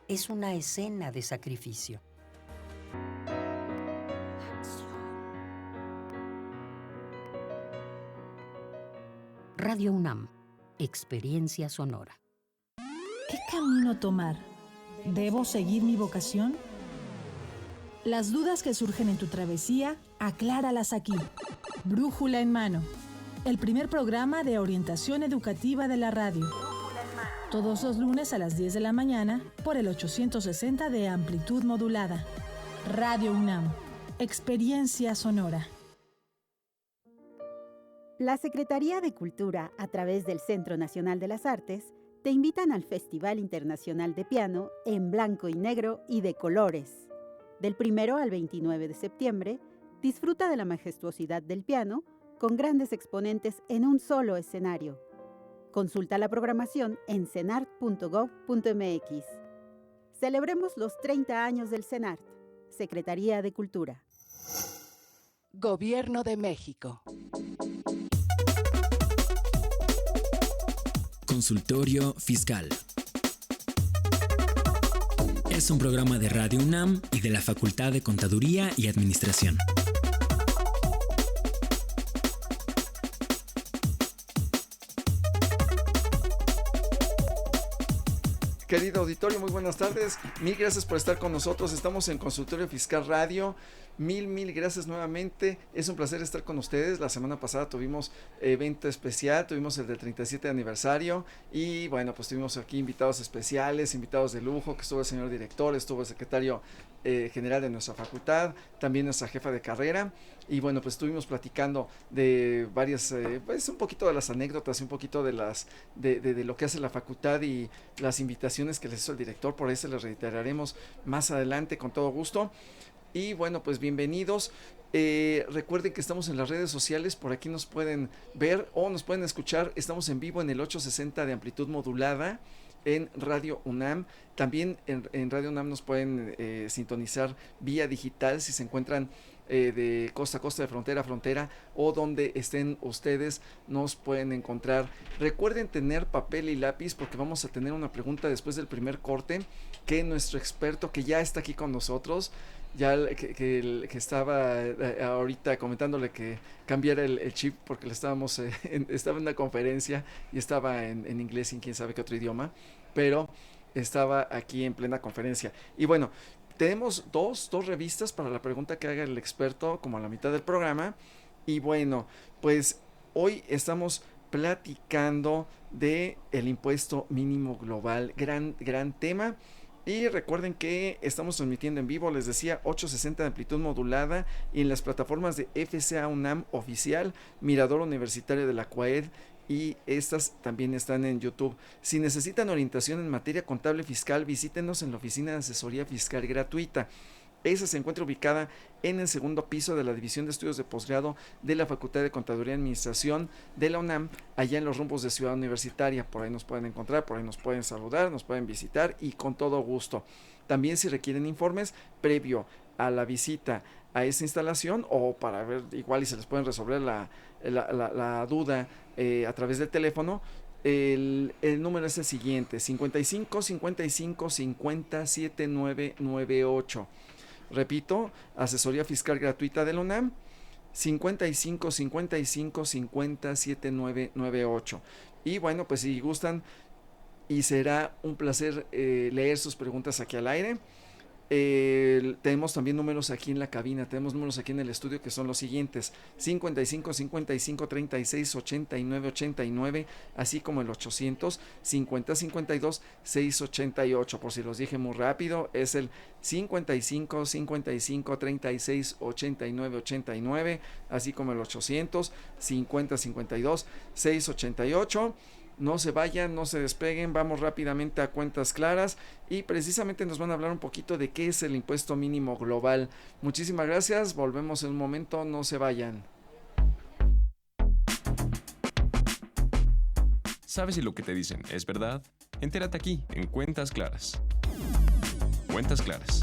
es una escena de sacrificio. Radio UNAM, experiencia sonora. ¿Qué camino tomar? ¿Debo seguir mi vocación? Las dudas que surgen en tu travesía, acláralas aquí. Brújula en mano. El primer programa de orientación educativa de la radio. Todos los lunes a las 10 de la mañana por el 860 de amplitud modulada. Radio UNAM, experiencia sonora. La Secretaría de Cultura, a través del Centro Nacional de las Artes, te invitan al Festival Internacional de Piano en Blanco y Negro y de Colores. Del 1 al 29 de septiembre, disfruta de la majestuosidad del piano con grandes exponentes en un solo escenario. Consulta la programación en cenart.gov.mx. Celebremos los 30 años del CENART, Secretaría de Cultura. Gobierno de México. Consultorio Fiscal. Es un programa de Radio UNAM y de la Facultad de Contaduría y Administración. Querido auditorio, muy buenas tardes. Mil gracias por estar con nosotros. Estamos en Consultorio Fiscal Radio. Mil gracias nuevamente. Es un placer estar con ustedes. La semana pasada tuvimos evento especial, tuvimos el del 37 aniversario y bueno, pues tuvimos aquí invitados especiales, invitados de lujo, que estuvo el señor director, estuvo el secretario general de nuestra facultad, también nuestra jefa de carrera y bueno, pues estuvimos platicando de varias, pues un poquito de las anécdotas y un poquito de las de lo que hace la facultad y las invitaciones que les hizo el director. Por eso les reiteraremos más adelante con todo gusto. Y bueno, pues bienvenidos. Recuerden que estamos en las redes sociales, por aquí nos pueden ver o nos pueden escuchar. Estamos en vivo en el 860 de amplitud modulada en Radio UNAM. También en Radio UNAM nos pueden sintonizar vía digital si se encuentran de costa a costa, de frontera a frontera o donde estén ustedes, nos pueden encontrar. Recuerden tener papel y lápiz porque vamos a tener una pregunta después del primer corte que nuestro experto, que ya está aquí con nosotros, ya que estaba ahorita comentándole que cambiara el chip porque le estábamos estaba en una conferencia y estaba en inglés y en quién sabe qué otro idioma, pero estaba aquí en plena conferencia. Y bueno, tenemos dos revistas para la pregunta que haga el experto como a la mitad del programa. Y bueno, pues hoy estamos platicando de el impuesto mínimo global, gran tema. Y recuerden que estamos transmitiendo en vivo, les decía, 860 de amplitud modulada y en las plataformas de FCA UNAM Oficial, Mirador Universitario de la CUAED, y estas también están en YouTube. Si necesitan orientación en materia contable fiscal, visítenos en la oficina de asesoría fiscal gratuita. Esa se encuentra ubicada en el segundo piso de la División de Estudios de Posgrado de la Facultad de Contaduría y Administración de la UNAM, allá en los rumbos de Ciudad Universitaria. Por ahí nos pueden encontrar, por ahí nos pueden saludar, nos pueden visitar y con todo gusto. También si requieren informes previo a la visita a esta instalación o para ver igual y se les pueden resolver la duda a través del teléfono, el número es el siguiente: 55 55 50 7998. Repito, asesoría fiscal gratuita de la UNAM, 55 55 50 7998. Y bueno, pues si gustan, y será un placer leer sus preguntas aquí al aire. Tenemos también números aquí en la cabina, tenemos números aquí en el estudio que son los siguientes: 55 55 36 89 89, así como el 800 50 52 688. Por si los dije muy rápido, es el 55 55 36 89 89, así como el 800 50 52 688. No se vayan, no se despeguen, vamos rápidamente a cuentas claras y precisamente nos van a hablar un poquito de qué es el impuesto mínimo global. Muchísimas gracias, volvemos en un momento, no se vayan. ¿Sabes si lo que te dicen es verdad? Entérate aquí, en Cuentas Claras. Cuentas Claras.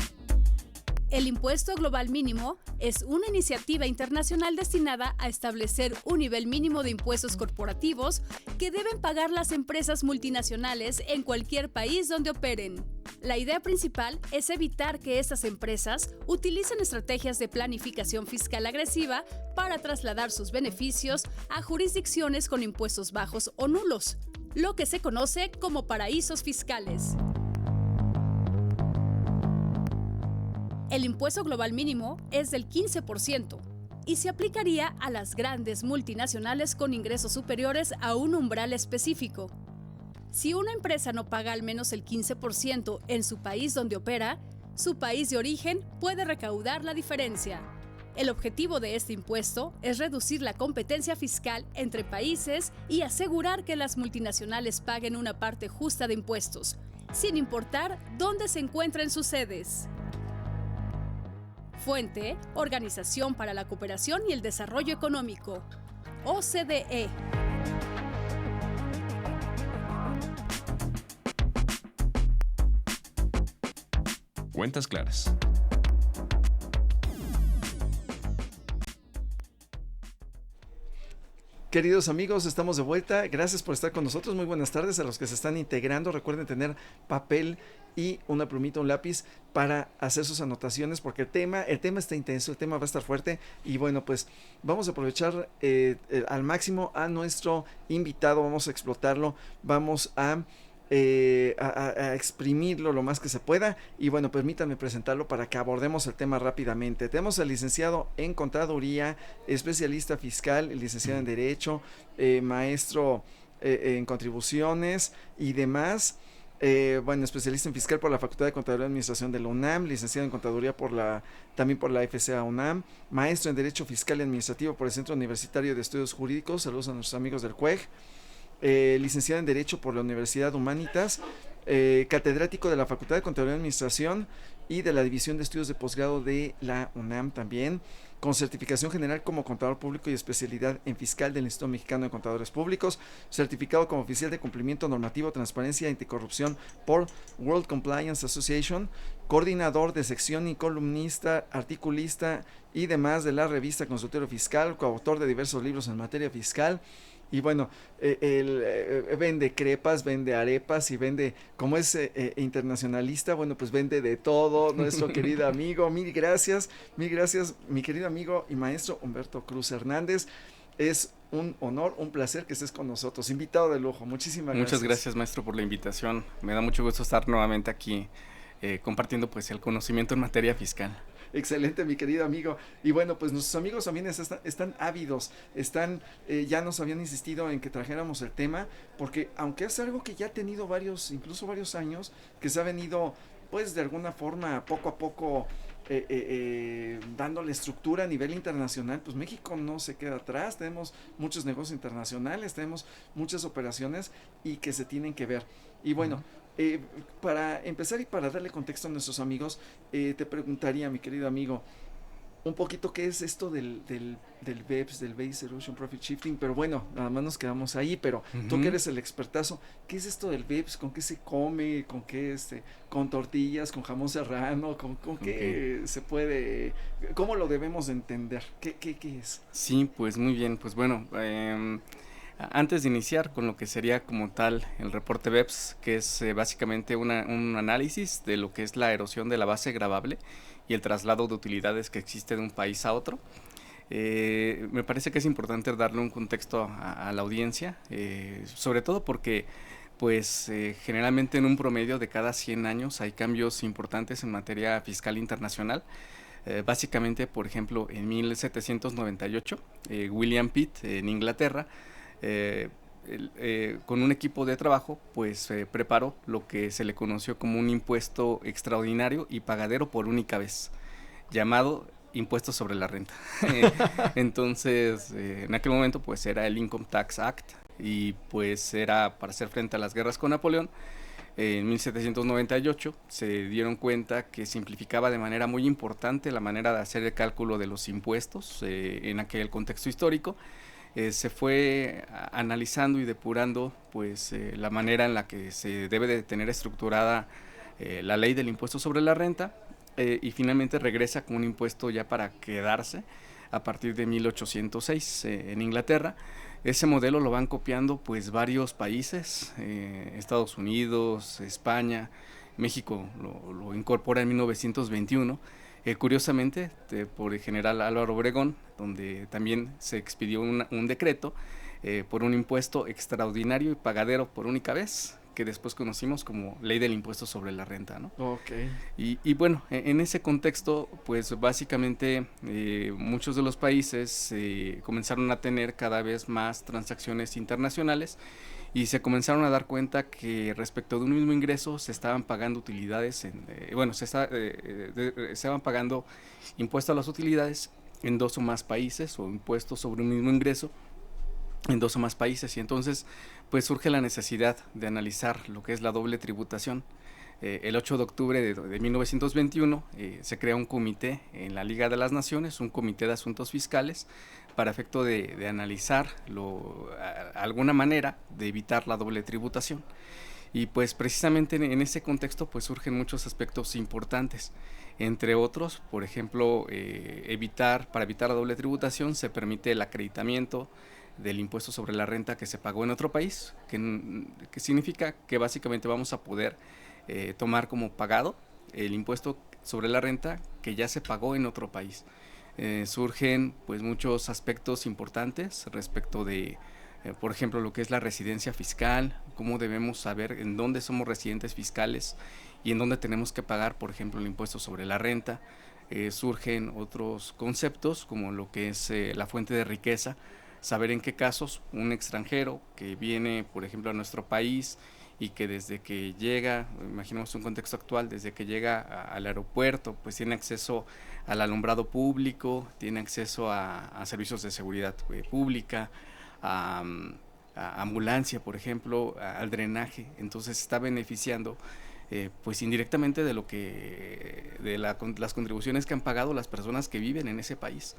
El impuesto global mínimo es una iniciativa internacional destinada a establecer un nivel mínimo de impuestos corporativos que deben pagar las empresas multinacionales en cualquier país donde operen. La idea principal es evitar que estas empresas utilicen estrategias de planificación fiscal agresiva para trasladar sus beneficios a jurisdicciones con impuestos bajos o nulos, lo que se conoce como paraísos fiscales. El impuesto global mínimo es del 15% y se aplicaría a las grandes multinacionales con ingresos superiores a un umbral específico. Si una empresa no paga al menos el 15% en su país donde opera, su país de origen puede recaudar la diferencia. El objetivo de este impuesto es reducir la competencia fiscal entre países y asegurar que las multinacionales paguen una parte justa de impuestos, sin importar dónde se encuentren sus sedes. Fuente: Organización para la Cooperación y el Desarrollo Económico, OCDE. Cuentas claras. Queridos amigos, estamos de vuelta. Gracias por estar con nosotros. Muy buenas tardes a los que se están integrando. Recuerden tener papel y una plumita, un lápiz para hacer sus anotaciones, porque el tema está intenso, el tema va a estar fuerte. Y bueno, pues vamos a aprovechar al máximo a nuestro invitado, vamos a explotarlo, vamos a exprimirlo lo más que se pueda. Y bueno, permítanme presentarlo para que abordemos el tema rápidamente. Tenemos al licenciado en Contaduría, especialista fiscal, licenciado en Derecho, maestro en contribuciones y demás. Bueno, especialista en fiscal por la Facultad de Contaduría y Administración de la UNAM, licenciado en Contaduría también por la FCA UNAM, maestro en Derecho Fiscal y Administrativo por el Centro Universitario de Estudios Jurídicos. Saludos a nuestros amigos del CUEG. Licenciado en Derecho por la Universidad Humanitas, catedrático de la Facultad de Contaduría y Administración y de la División de Estudios de Posgrado de la UNAM también, con certificación general como contador público y especialidad en fiscal del Instituto Mexicano de Contadores Públicos, certificado como oficial de cumplimiento normativo, transparencia y anticorrupción por World Compliance Association, coordinador de sección y columnista, articulista y demás de la revista Consultorio Fiscal, coautor de diversos libros en materia fiscal. Y bueno, vende crepas, vende arepas y vende, como es internacionalista, bueno, pues vende de todo. Nuestro querido amigo, mil gracias, mi querido amigo y maestro Humberto Cruz Hernández. Es un honor, un placer que estés con nosotros, invitado de lujo. Muchísimas gracias. Muchas gracias, maestro, por la invitación. Me da mucho gusto estar nuevamente aquí compartiendo pues el conocimiento en materia fiscal. Excelente, mi querido amigo. Y bueno, pues nuestros amigos también están ávidos, ya nos habían insistido en que trajéramos el tema, porque aunque es algo que ya ha tenido incluso varios años, que se ha venido pues de alguna forma poco a poco dándole estructura a nivel internacional, pues México no se queda atrás. Tenemos muchos negocios internacionales, tenemos muchas operaciones y que se tienen que ver. Y bueno, para empezar y para darle contexto a nuestros amigos, te preguntaría, mi querido amigo, un poquito qué es esto del BEPS, del Base Erosion Profit Shifting, pero bueno, nada más nos quedamos ahí, pero tú que eres el expertazo, ¿qué es esto del BEPS? ¿Con qué se come? ¿Con qué con tortillas, con jamón serrano? ¿Con qué se puede? ¿Cómo lo debemos entender? ¿Qué es? Sí, pues muy bien, pues bueno, antes de iniciar con lo que sería como tal el reporte BEPS, que es básicamente un análisis de lo que es la erosión de la base gravable y el traslado de utilidades que existe de un país a otro, me parece que es importante darle un contexto a la audiencia, sobre todo porque pues generalmente en un promedio de cada 100 años hay cambios importantes en materia fiscal internacional. Básicamente, por ejemplo, en 1798, William Pitt en Inglaterra, con un equipo de trabajo, pues preparó lo que se le conoció como un impuesto extraordinario y pagadero por única vez, llamado impuesto sobre la renta. Entonces, en aquel momento, pues era el Income Tax Act, y pues era para hacer frente a las guerras con Napoleón. En 1798 se dieron cuenta que simplificaba de manera muy importante la manera de hacer el cálculo de los impuestos en aquel contexto histórico. Se fue analizando y depurando pues la manera en la que se debe de tener estructurada la ley del impuesto sobre la renta, y finalmente regresa con un impuesto ya para quedarse a partir de 1806 en Inglaterra. Ese modelo lo van copiando pues varios países, Estados Unidos, España, México lo incorpora en 1921, curiosamente por el general Álvaro Obregón, donde también se expidió un decreto por un impuesto extraordinario y pagadero por única vez, que después conocimos como Ley del Impuesto sobre la Renta, ¿no? Okay. Y bueno, en ese contexto, pues básicamente muchos de los países comenzaron a tener cada vez más transacciones internacionales y se comenzaron a dar cuenta que respecto de un mismo ingreso se estaban pagando utilidades, se estaban pagando impuestos a las utilidades en 2 o más países, o impuestos sobre un mismo ingreso en 2 o más países, y entonces pues surge la necesidad de analizar lo que es la doble tributación. El 8 de octubre de 1921 se crea un comité en la Liga de las Naciones, un comité de asuntos fiscales, para efecto de analizar alguna manera de evitar la doble tributación. Y pues precisamente en ese contexto pues surgen muchos aspectos importantes. Entre otros, por ejemplo, para evitar la doble tributación se permite el acreditamiento del impuesto sobre la renta que se pagó en otro país, que significa que básicamente vamos a poder tomar como pagado el impuesto sobre la renta que ya se pagó en otro país. Surgen pues muchos aspectos importantes respecto de, por ejemplo, lo que es la residencia fiscal, cómo debemos saber en dónde somos residentes fiscales y en dónde tenemos que pagar, por ejemplo, el impuesto sobre la renta. Surgen otros conceptos como lo que es la fuente de riqueza, saber en qué casos un extranjero que viene, por ejemplo, a nuestro país y que desde que llega, imaginemos un contexto actual, desde que llega al aeropuerto, pues tiene acceso al alumbrado público, tiene acceso a servicios de seguridad pública, a ambulancia, por ejemplo, al drenaje, entonces está beneficiando pues indirectamente de las contribuciones que han pagado las personas que viven en ese país,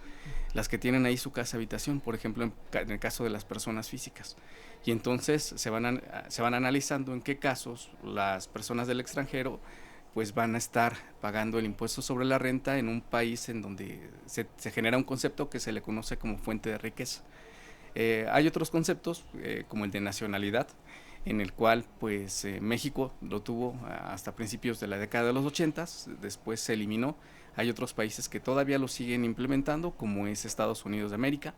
las que tienen ahí su casa habitación, por ejemplo, en el caso de las personas físicas. Y entonces se van analizando en qué casos las personas del extranjero pues van a estar pagando el impuesto sobre la renta en un país en donde se genera un concepto que se le conoce como fuente de riqueza. Hay otros conceptos como el de nacionalidad, en el cual pues México lo tuvo hasta principios de la década de los 80s, después se eliminó. Hay otros países que todavía lo siguen implementando, como es Estados Unidos de América.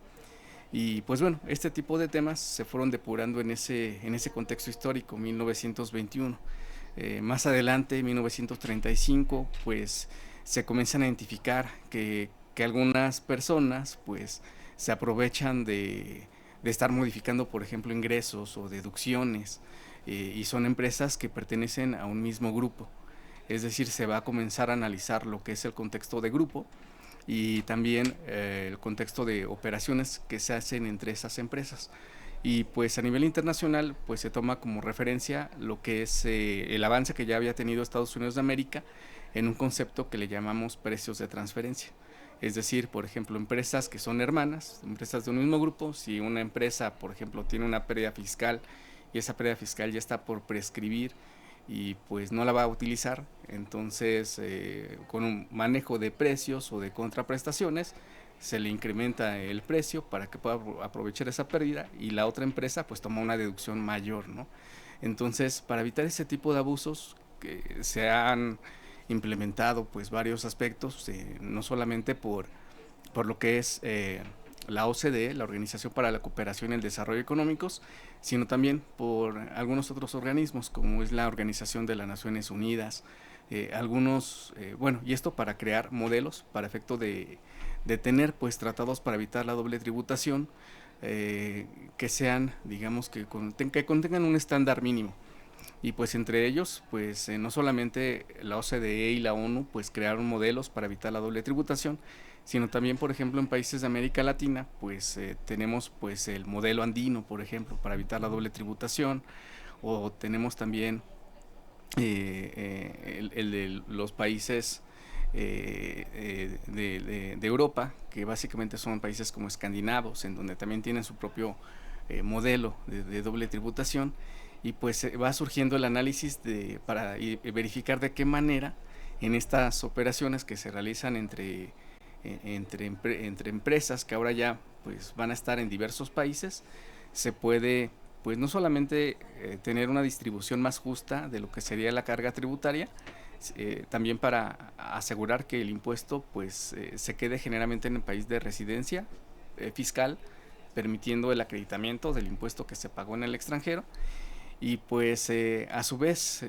Y pues bueno, este tipo de temas se fueron depurando en ese contexto histórico, 1921. Más adelante, en 1935, pues se comienzan a identificar que algunas personas pues se aprovechan de estar modificando, por ejemplo, ingresos o deducciones, y son empresas que pertenecen a un mismo grupo. Es decir, se va a comenzar a analizar lo que es el contexto de grupo y también el contexto de operaciones que se hacen entre esas empresas. Y pues a nivel internacional pues se toma como referencia lo que es el avance que ya había tenido Estados Unidos de América en un concepto que le llamamos precios de transferencia. Es decir, por ejemplo, empresas que son hermanas, empresas de un mismo grupo, si una empresa, por ejemplo, tiene una pérdida fiscal y esa pérdida fiscal ya está por prescribir y pues no la va a utilizar, entonces con un manejo de precios o de contraprestaciones se le incrementa el precio para que pueda aprovechar esa pérdida y la otra empresa pues toma una deducción mayor, ¿no? Entonces, para evitar ese tipo de abusos que se han implementado pues varios aspectos, no solamente por lo que es la OCDE, la Organización para la Cooperación y el Desarrollo Económicos, sino también por algunos otros organismos como es la Organización de las Naciones Unidas, y esto para crear modelos para efecto de tener pues tratados para evitar la doble tributación, que sean, digamos, que contengan un estándar mínimo. Y pues entre ellos, pues no solamente la OCDE y la ONU pues crearon modelos para evitar la doble tributación, sino también, por ejemplo, en países de América Latina, pues tenemos pues el modelo andino, por ejemplo, para evitar la doble tributación, o tenemos también el de los países de Europa, que básicamente son países como escandinavos, en donde también tienen su propio modelo de doble tributación. Y pues va surgiendo el análisis para verificar de qué manera en estas operaciones que se realizan entre empresas que ahora ya pues van a estar en diversos países, se puede pues no solamente tener una distribución más justa de lo que sería la carga tributaria, también para asegurar que el impuesto pues se quede generalmente en el país de residencia fiscal, permitiendo el acreditamiento del impuesto que se pagó en el extranjero. Y pues a su vez,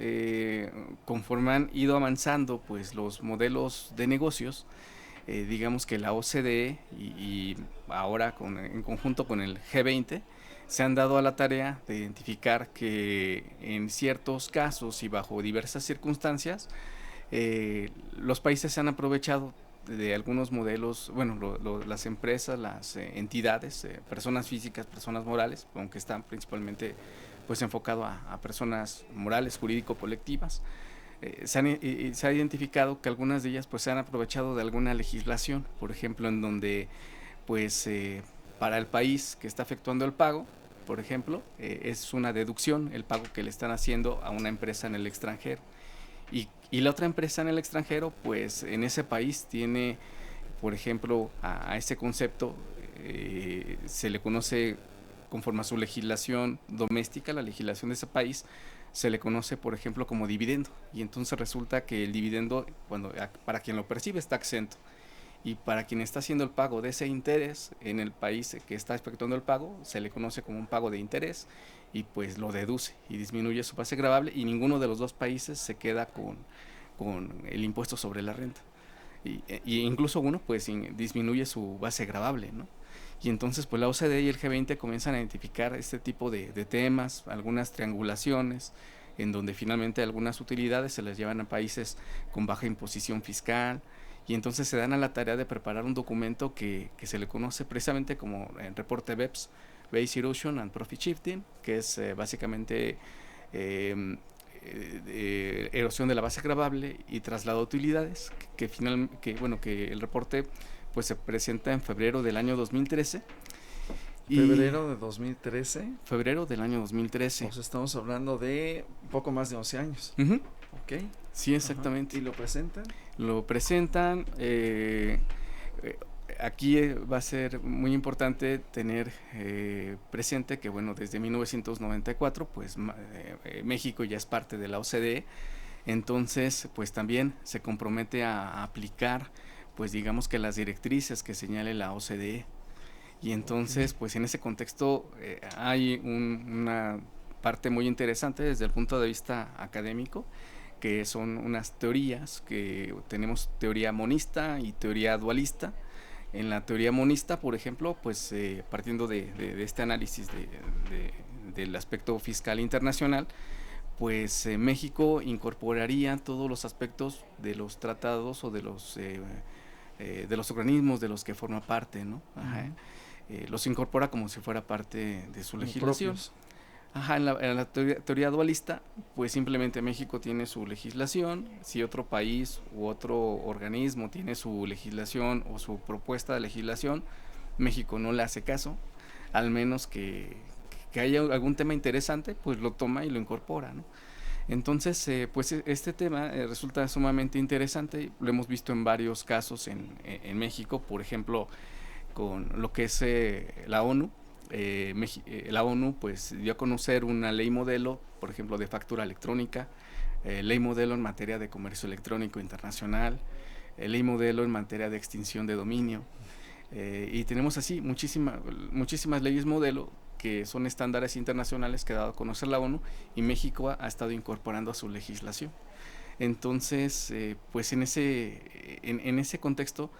conforme han ido avanzando pues los modelos de negocios, digamos que la OCDE y ahora en conjunto con el G20 se han dado a la tarea de identificar que en ciertos casos y bajo diversas circunstancias, los países se han aprovechado de algunos modelos, bueno, las empresas, las entidades, personas físicas, personas morales, aunque están principalmente pues enfocado a personas morales, jurídico-colectivas. Se ha identificado que algunas de ellas pues se han aprovechado de alguna legislación, por ejemplo, en donde pues para el país que está efectuando el pago, por ejemplo, es una deducción el pago que le están haciendo a una empresa en el extranjero. Y la otra empresa en el extranjero, pues en ese país tiene, por ejemplo, a ese concepto se le conoce conforme a su legislación doméstica, la legislación de ese país, se le conoce, por ejemplo, como dividendo. Y entonces resulta que el dividendo, para quien lo percibe, está exento. Y para quien está haciendo el pago de ese interés en el país que está efectuando el pago, se le conoce como un pago de interés y pues lo deduce y disminuye su base gravable, y ninguno de los dos países se queda con el impuesto sobre la renta. Y incluso uno pues disminuye su base gravable, ¿no? Y entonces pues la OCDE y el G20 comienzan a identificar este tipo de temas, algunas triangulaciones, en donde finalmente algunas utilidades se las llevan a países con baja imposición fiscal, y entonces se dan a la tarea de preparar un documento que se le conoce precisamente como el reporte BEPS, Base Erosion and Profit Shifting, que es básicamente erosión de la base gravable y traslado de utilidades, que el reporte pues se presenta en febrero del año 2013. ¿Febrero de 2013? Febrero del año 2013. Pues estamos hablando de poco más de 11 años. Uh-huh. Ok. Sí, exactamente. ¿Y lo presentan? Lo presentan. Aquí va a ser muy importante tener presente que, bueno, desde 1994, pues México ya es parte de la OCDE, entonces, pues también se compromete a aplicar, pues digamos que las directrices que señale la OCDE. Y entonces, pues en ese contexto hay una parte muy interesante desde el punto de vista académico, que son unas teorías, que tenemos teoría monista y teoría dualista. En la teoría monista, por ejemplo, pues partiendo de este análisis del aspecto fiscal internacional, pues México incorporaría todos los aspectos de los tratados o de los organismos de los que forma parte, ¿no? Ajá. Los incorpora como si fuera parte de su legislación. Ajá, en la teoría dualista, pues simplemente México tiene su legislación. Si otro país u otro organismo tiene su legislación o su propuesta de legislación, México no le hace caso, al menos que haya algún tema interesante, pues lo toma y lo incorpora, ¿no? Entonces, pues este tema resulta sumamente interesante. Lo hemos visto en varios casos en México, por ejemplo, con lo que es la ONU. La ONU pues dio a conocer una ley modelo, por ejemplo, de factura electrónica, ley modelo en materia de comercio electrónico internacional, ley modelo en materia de extinción de dominio, y tenemos así muchísimas leyes modelo que son estándares internacionales que ha dado a conocer la ONU, y México ha estado incorporando a su legislación. Entonces, pues en ese contexto,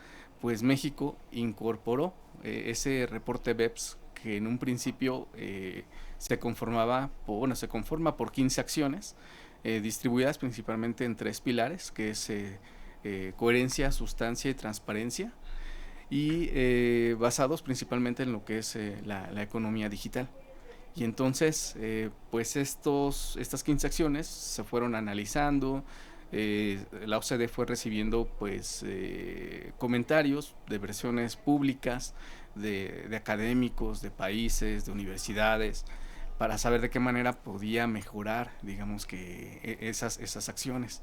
pues México incorporó ese reporte BEPS, que en un principio se conforma por 15 acciones, distribuidas principalmente en 3 pilares, que es coherencia, sustancia y transparencia, y basados principalmente en lo que es la economía digital. Y entonces, pues estas 15 acciones se fueron analizando. La OCDE fue recibiendo pues comentarios de versiones públicas de académicos, de países, de universidades, para saber de qué manera podía mejorar, digamos, que esas acciones.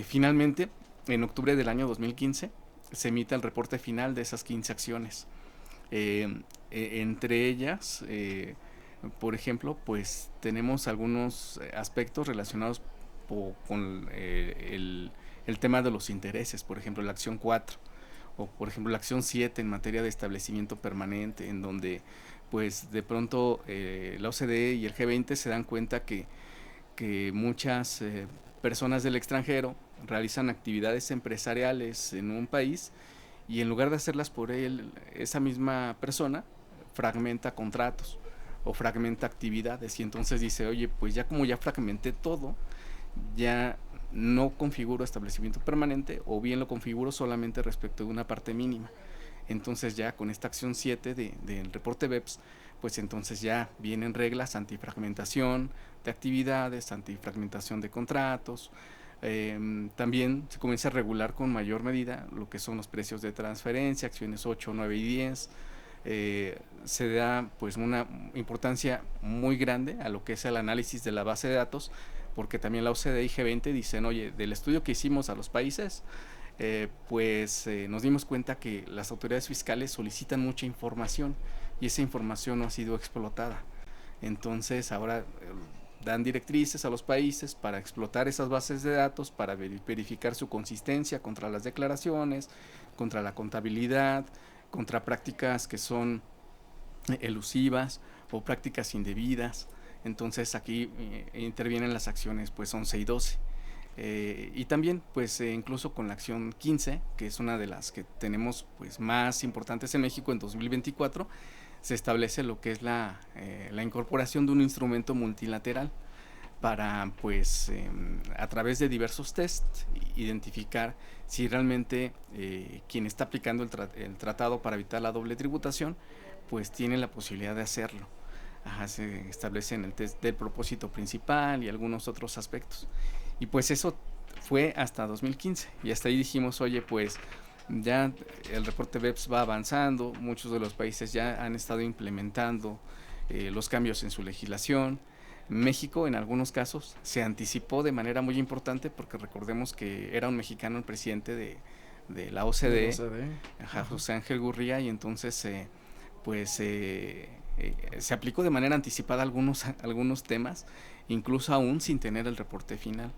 Finalmente, en octubre del año 2015 se emite el reporte final de esas 15 acciones. Entre ellas Por ejemplo, pues tenemos algunos aspectos relacionados con el tema de los intereses, por ejemplo, la acción 4, o por ejemplo la acción 7 en materia de establecimiento permanente, en donde pues de pronto la OCDE y el G20 se dan cuenta que muchas personas del extranjero realizan actividades empresariales en un país y en lugar de hacerlas por esa misma persona, fragmenta contratos o fragmenta actividades, y entonces dice, oye, pues ya como ya fragmenté todo, ya no configuro establecimiento permanente, o bien lo configuro solamente respecto de una parte mínima. Entonces ya con esta acción 7 del reporte BEPS, pues entonces ya vienen reglas antifragmentación de actividades, antifragmentación de contratos. También se comienza a regular con mayor medida lo que son los precios de transferencia, acciones 8, 9 y 10. Se da pues una importancia muy grande a lo que es el análisis de la base de datos, porque también la OCDE y G20 dicen, oye, del estudio que hicimos a los países, nos dimos cuenta que las autoridades fiscales solicitan mucha información y esa información no ha sido explotada. Entonces ahora dan directrices a los países para explotar esas bases de datos, para verificar su consistencia contra las declaraciones, contra la contabilidad, contra prácticas que son elusivas o prácticas indebidas. Entonces aquí intervienen las acciones pues 11 y 12. Y también pues incluso con la acción 15, que es una de las que tenemos pues más importantes en México en 2024, se establece lo que es la incorporación de un instrumento multilateral para pues a través de diversos tests identificar si realmente quien está aplicando el tratado para evitar la doble tributación pues tiene la posibilidad de hacerlo. Se establece en el test del propósito principal y algunos otros aspectos. Y pues eso fue hasta 2015 y hasta ahí dijimos, oye, pues ya el reporte BEPS va avanzando, muchos de los países ya han estado implementando los cambios en su legislación. México en algunos casos se anticipó de manera muy importante porque recordemos que era un mexicano el presidente de la OCDE, José Ángel Gurría, y entonces se aplicó de manera anticipada algunos temas, incluso aún sin tener el reporte final.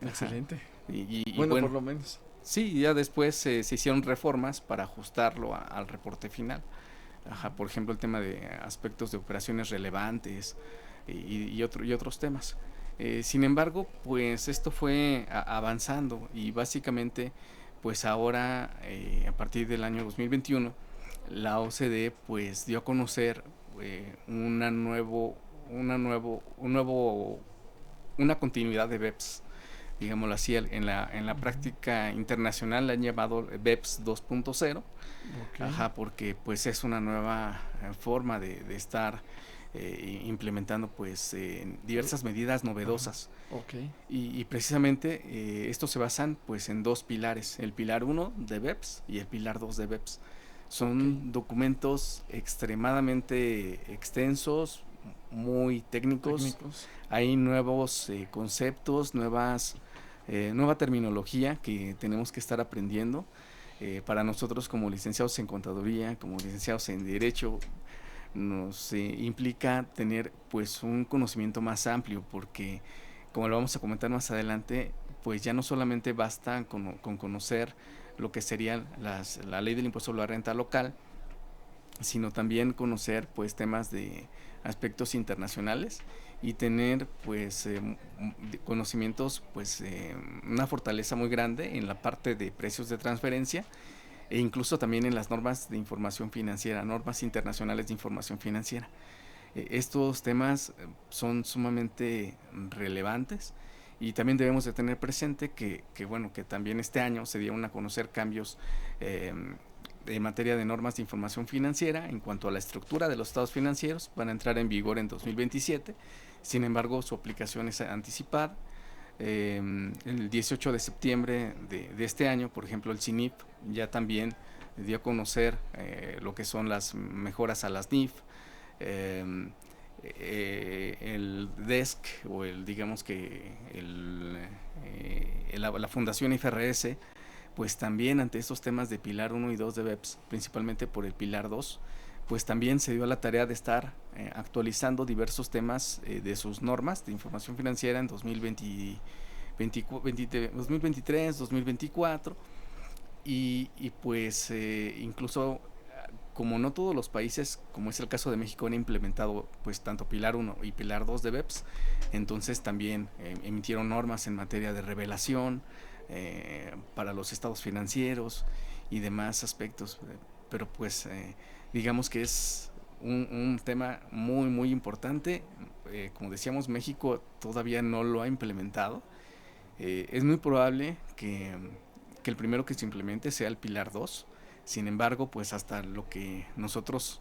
Excelente. Y bueno, por lo menos. Sí, ya después se hicieron reformas para ajustarlo al reporte final. Por ejemplo, el tema de aspectos de operaciones relevantes y otros temas. Sin embargo, pues esto fue avanzando y básicamente, pues ahora, a partir del año 2021, la OCDE pues dio a conocer una continuidad de BEPS, digámoslo así. En la práctica internacional la han llamado BEPS 2.0, porque pues es una nueva forma de estar implementando pues diversas medidas novedosas. Y precisamente estos se basan pues en dos pilares, el pilar 1 de BEPS y el pilar 2 de BEPS. Son documentos extremadamente extensos, muy técnicos. Hay nuevos conceptos, nueva terminología que tenemos que estar aprendiendo. Para nosotros como licenciados en contaduría, como licenciados en derecho, nos implica tener pues un conocimiento más amplio, porque como lo vamos a comentar más adelante, pues ya no solamente basta con conocer lo que sería la ley del impuesto sobre la renta local, sino también conocer pues temas de aspectos internacionales y tener pues conocimientos, pues una fortaleza muy grande en la parte de precios de transferencia e incluso también en las normas de información financiera, normas internacionales de información financiera. Estos temas son sumamente relevantes y también debemos de tener presente que también este año se dieron a conocer cambios en materia de normas de información financiera en cuanto a la estructura de los estados financieros. Van a entrar en vigor en 2027, sin embargo su aplicación es anticipada. El 18 de septiembre de este año, por ejemplo, el CINIP ya también dio a conocer lo que son las mejoras a las NIF. El DESC o la Fundación IFRS, pues también ante estos temas de pilar 1 y 2 de BEPS, principalmente por el pilar 2, pues también se dio a la tarea de estar actualizando diversos temas de sus normas de información financiera en 2023, 2024 y pues incluso como no todos los países, como es el caso de México, han implementado pues tanto Pilar 1 y Pilar 2 de BEPS, entonces también emitieron normas en materia de revelación para los estados financieros y demás aspectos, pero pues digamos que es un tema muy muy importante. Como decíamos, México todavía no lo ha implementado. Es muy probable que el primero que se implemente sea el Pilar 2. Sin embargo, pues hasta lo que nosotros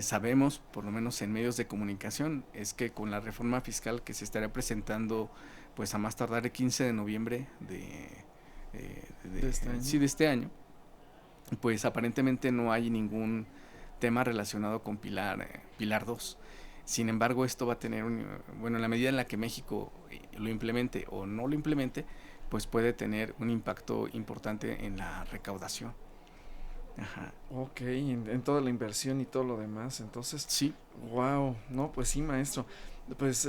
sabemos, por lo menos en medios de comunicación, es que con la reforma fiscal que se estará presentando pues a más tardar el 15 de noviembre de este año, pues aparentemente no hay ningún tema relacionado con Pilar 2. Sin embargo, esto va a tener en la medida en la que México lo implemente o no lo implemente, pues puede tener un impacto importante en la recaudación. Ajá. Ok, en toda la inversión y todo lo demás, entonces. Sí. Wow, no, pues sí, maestro. Pues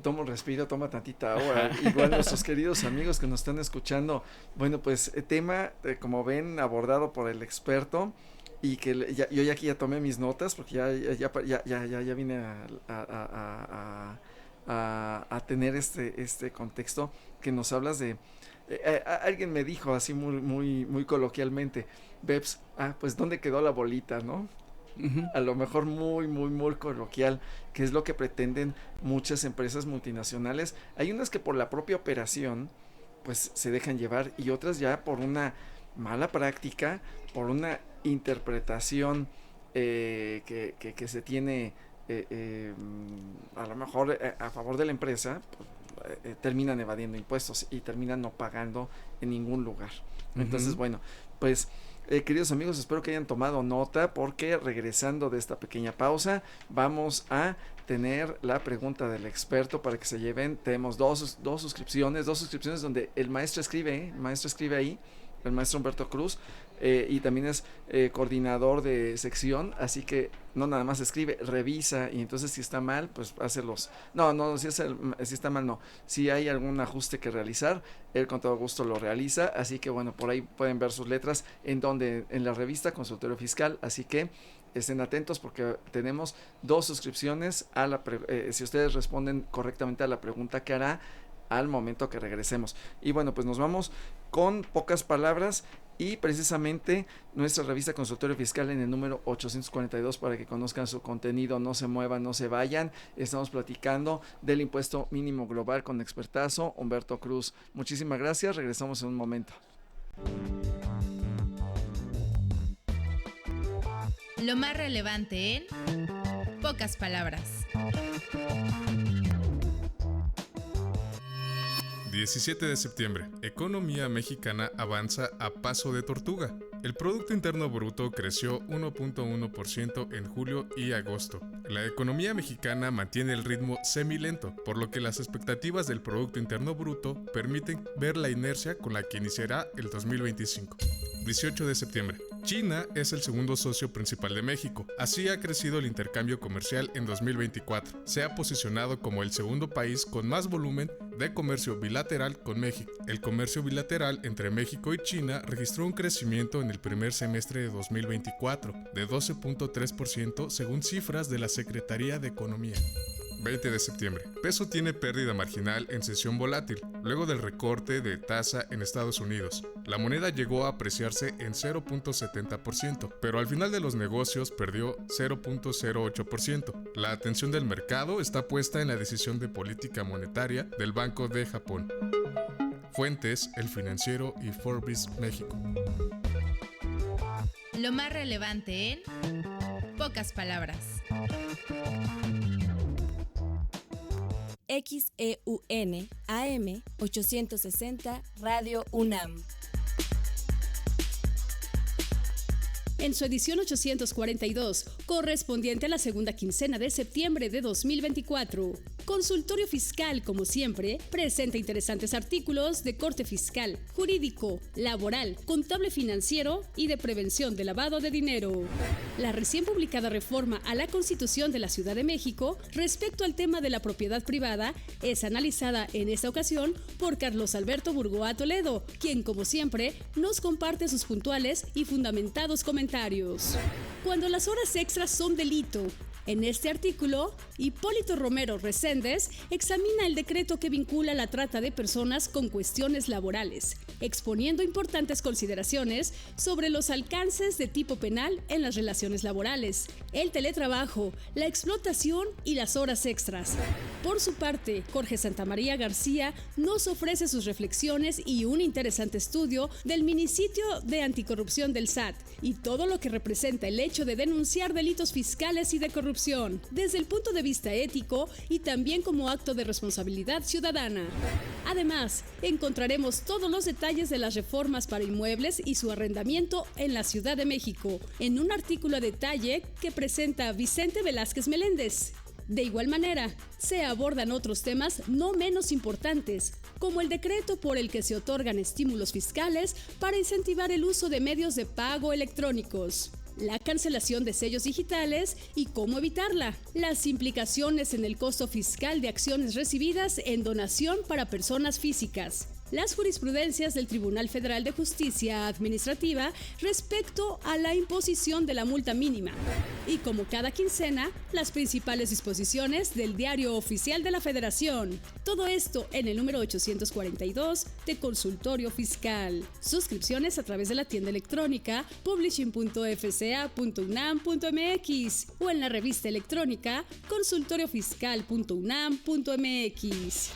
toma un respiro, toma tantita agua. Igual nuestros queridos amigos que nos están escuchando, bueno, pues tema, como ven, abordado por el experto. Y que yo ya aquí ya tomé mis notas porque ya vine a tener este contexto que nos hablas de. Alguien me dijo así muy coloquialmente, BEPS, pues ¿dónde quedó la bolita, no? Uh-huh. A lo mejor muy coloquial, que es lo que pretenden muchas empresas multinacionales. Hay unas que por la propia operación pues se dejan llevar, y otras ya por una mala práctica, por una interpretación que se tiene a lo mejor a favor de la empresa, pues, terminan evadiendo impuestos y terminan no pagando en ningún lugar. Entonces, uh-huh. Bueno, pues queridos amigos, espero que hayan tomado nota, porque regresando de esta pequeña pausa vamos a tener la pregunta del experto para que se lleven. Tenemos dos suscripciones donde el maestro escribe ahí, el maestro Humberto Cruz, y también es coordinador de sección, así que no nada más escribe, revisa, y entonces si está mal, pues hace si está mal no, si hay algún ajuste que realizar, él con todo gusto lo realiza, así que bueno, por ahí pueden ver sus letras en la revista Consultorio Fiscal, así que estén atentos porque tenemos 2 suscripciones si ustedes responden correctamente a la pregunta que hará al momento que regresemos. Y bueno, pues nos vamos con pocas palabras y precisamente nuestra revista Consultorio Fiscal en el número 842 para que conozcan su contenido. No se muevan, no se vayan. Estamos platicando del impuesto mínimo global con expertazo Humberto Cruz. Muchísimas gracias, regresamos en un momento. Lo más relevante en pocas palabras. 17 de septiembre. Economía mexicana avanza a paso de tortuga. El Producto Interno Bruto creció 1.1% en julio y agosto. La economía mexicana mantiene el ritmo semilento, por lo que las expectativas del Producto Interno Bruto permiten ver la inercia con la que iniciará el 2025. 18 de septiembre. China es el segundo socio principal de México. Así ha crecido el intercambio comercial en 2024. Se ha posicionado como el segundo país con más volumen de comercio bilateral con México. El comercio bilateral entre México y China registró un crecimiento en el primer semestre de 2024 de 12.3% según cifras de la Secretaría de Economía. 20 de septiembre. Peso tiene pérdida marginal en sesión volátil, luego del recorte de tasa en Estados Unidos. La moneda llegó a apreciarse en 0.70%, pero al final de los negocios perdió 0.08%. La atención del mercado está puesta en la decisión de política monetaria del Banco de Japón. Fuentes: El Financiero y Forbes México. Lo más relevante en pocas palabras. XEUN AM 860 Radio UNAM. En su edición 842, correspondiente a la segunda quincena de septiembre de 2024. Consultorio Fiscal, como siempre, presenta interesantes artículos de corte fiscal, jurídico, laboral, contable financiero y de prevención de lavado de dinero. La recién publicada reforma a la Constitución de la Ciudad de México respecto al tema de la propiedad privada es analizada en esta ocasión por Carlos Alberto Burgoa Toledo, quien, como siempre, nos comparte sus puntuales y fundamentados comentarios. Cuando las horas extras son delito. En este artículo, Hipólito Romero Reséndez examina el decreto que vincula la trata de personas con cuestiones laborales, exponiendo importantes consideraciones sobre los alcances de tipo penal en las relaciones laborales, el teletrabajo, la explotación y las horas extras. Por su parte, Jorge Santamaría García nos ofrece sus reflexiones y un interesante estudio del minisitio de anticorrupción del SAT y todo lo que representa el hecho de denunciar delitos fiscales y de corrupción desde el punto de vista ético y también como acto de responsabilidad ciudadana. Además, encontraremos todos los detalles de las reformas para inmuebles y su arrendamiento en la Ciudad de México, en un artículo a detalle que presenta Vicente Velázquez Meléndez. De igual manera, se abordan otros temas no menos importantes, como el decreto por el que se otorgan estímulos fiscales para incentivar el uso de medios de pago electrónicos, la cancelación de sellos digitales y cómo evitarla, las implicaciones en el costo fiscal de acciones recibidas en donación para personas físicas, las jurisprudencias del Tribunal Federal de Justicia Administrativa respecto a la imposición de la multa mínima y, como cada quincena, las principales disposiciones del Diario Oficial de la Federación. Todo esto en el número 842 de Consultorio Fiscal. Suscripciones a través de la tienda electrónica publishing.fca.unam.mx o en la revista electrónica consultoriofiscal.unam.mx.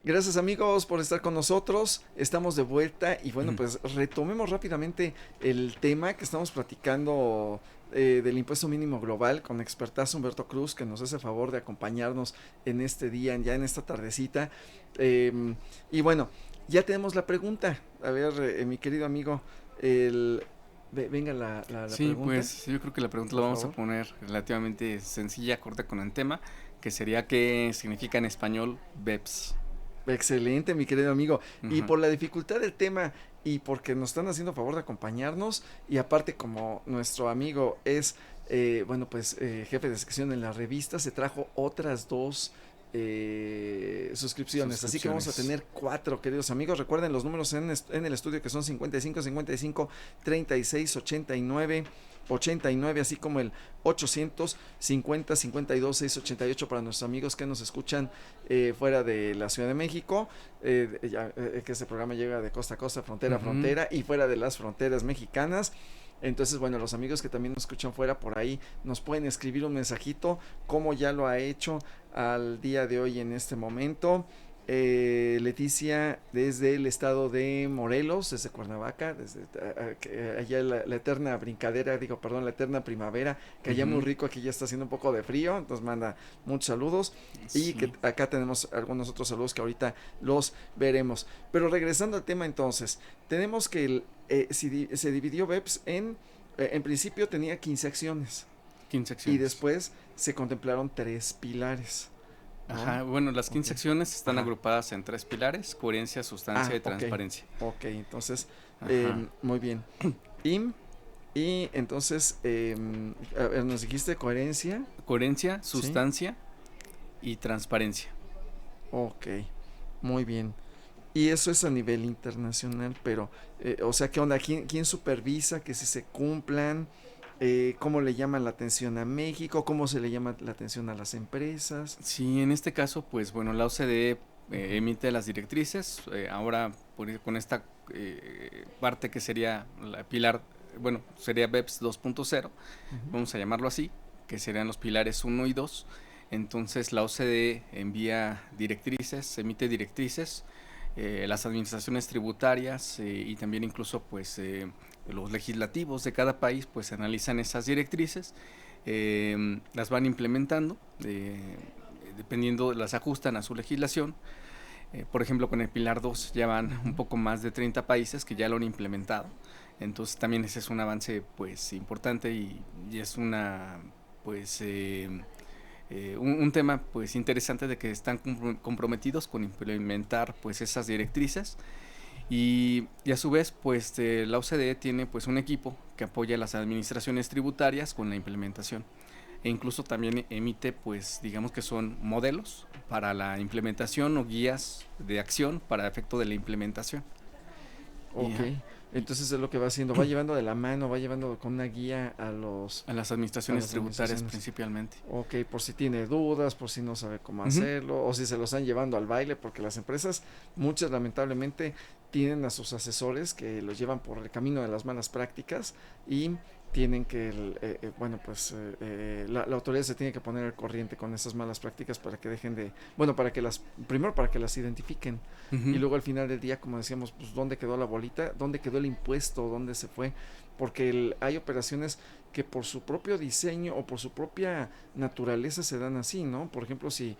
Gracias amigos por estar con nosotros, estamos de vuelta y bueno, pues retomemos rápidamente el tema que estamos platicando del impuesto mínimo global con expertazo Humberto Cruz, que nos hace favor de acompañarnos en este día, ya en esta tardecita. Y bueno, ya tenemos la pregunta. A ver, mi querido amigo, venga la sí, pregunta. Pues yo creo que la pregunta la vamos a poner relativamente sencilla, corta con el tema, que sería ¿qué significa en español BEPS? Excelente, mi querido amigo. Y por la dificultad del tema y porque nos están haciendo favor de acompañarnos y aparte como nuestro amigo es, jefe de sección en la revista, se trajo otras dos suscripciones, así que vamos a tener 4, queridos amigos. Recuerden los números en el estudio que son 55 55 36 89 89, así como el 850 52 688 para nuestros amigos que nos escuchan fuera de la Ciudad de México, que este programa llega de costa a costa, frontera a frontera y fuera de las fronteras mexicanas. Entonces, bueno, los amigos que también nos escuchan fuera por ahí nos pueden escribir un mensajito, como ya lo ha hecho al día de hoy en este momento. Leticia desde el estado de Morelos, desde Cuernavaca, desde allá la eterna brincadera, la eterna primavera, que allá muy rico, aquí ya está haciendo un poco de frío, entonces manda muchos saludos y que acá tenemos algunos otros saludos que ahorita los veremos. Pero regresando al tema entonces, tenemos que se dividió BEPS en principio tenía 15 acciones. 15 acciones. Y después se contemplaron 3 pilares. Ajá, bueno, las 15 acciones están agrupadas en 3 pilares: coherencia, sustancia y transparencia. Ok, entonces, muy bien. Y entonces, a ver, nos dijiste coherencia. Coherencia, sustancia y transparencia. Ok, muy bien. Y eso es a nivel internacional, pero, o sea, ¿qué onda? ¿Quién supervisa que si se cumplan? ¿Cómo le llaman la atención a México? ¿Cómo se le llama la atención a las empresas? Sí, en este caso, pues bueno, la OCDE emite las directrices. Ahora, con esta parte que sería la pilar, bueno, sería BEPS 2.0, vamos a llamarlo así, que serían los pilares 1 y 2. Entonces, la OCDE envía directrices, emite directrices. Las administraciones tributarias y también incluso pues los legislativos de cada país pues analizan esas directrices, las van implementando, dependiendo, las ajustan a su legislación. Por ejemplo, con el Pilar 2 ya van un poco más de 30 países que ya lo han implementado. Entonces también ese es un avance pues importante y es una pues un tema pues interesante de que están comprometidos con implementar pues esas directrices y a su vez pues la OCDE tiene pues un equipo que apoya a las administraciones tributarias con la implementación e incluso también emite pues digamos que son modelos para la implementación o guías de acción para efecto de la implementación. Ok. Entonces es lo que va haciendo, va llevando de la mano, va llevando con una guía a las administraciones tributarias principalmente. Ok, por si tiene dudas, por si no sabe cómo hacerlo, o si se lo están llevando al baile, porque las empresas, muchas lamentablemente, tienen a sus asesores que los llevan por el camino de las malas prácticas y tienen que, la autoridad se tiene que poner al corriente con esas malas prácticas para que dejen de, primero para que las identifiquen y luego al final del día, como decíamos, pues dónde quedó la bolita, dónde quedó el impuesto, dónde se fue, porque hay operaciones que por su propio diseño o por su propia naturaleza se dan así, ¿no? Por ejemplo, si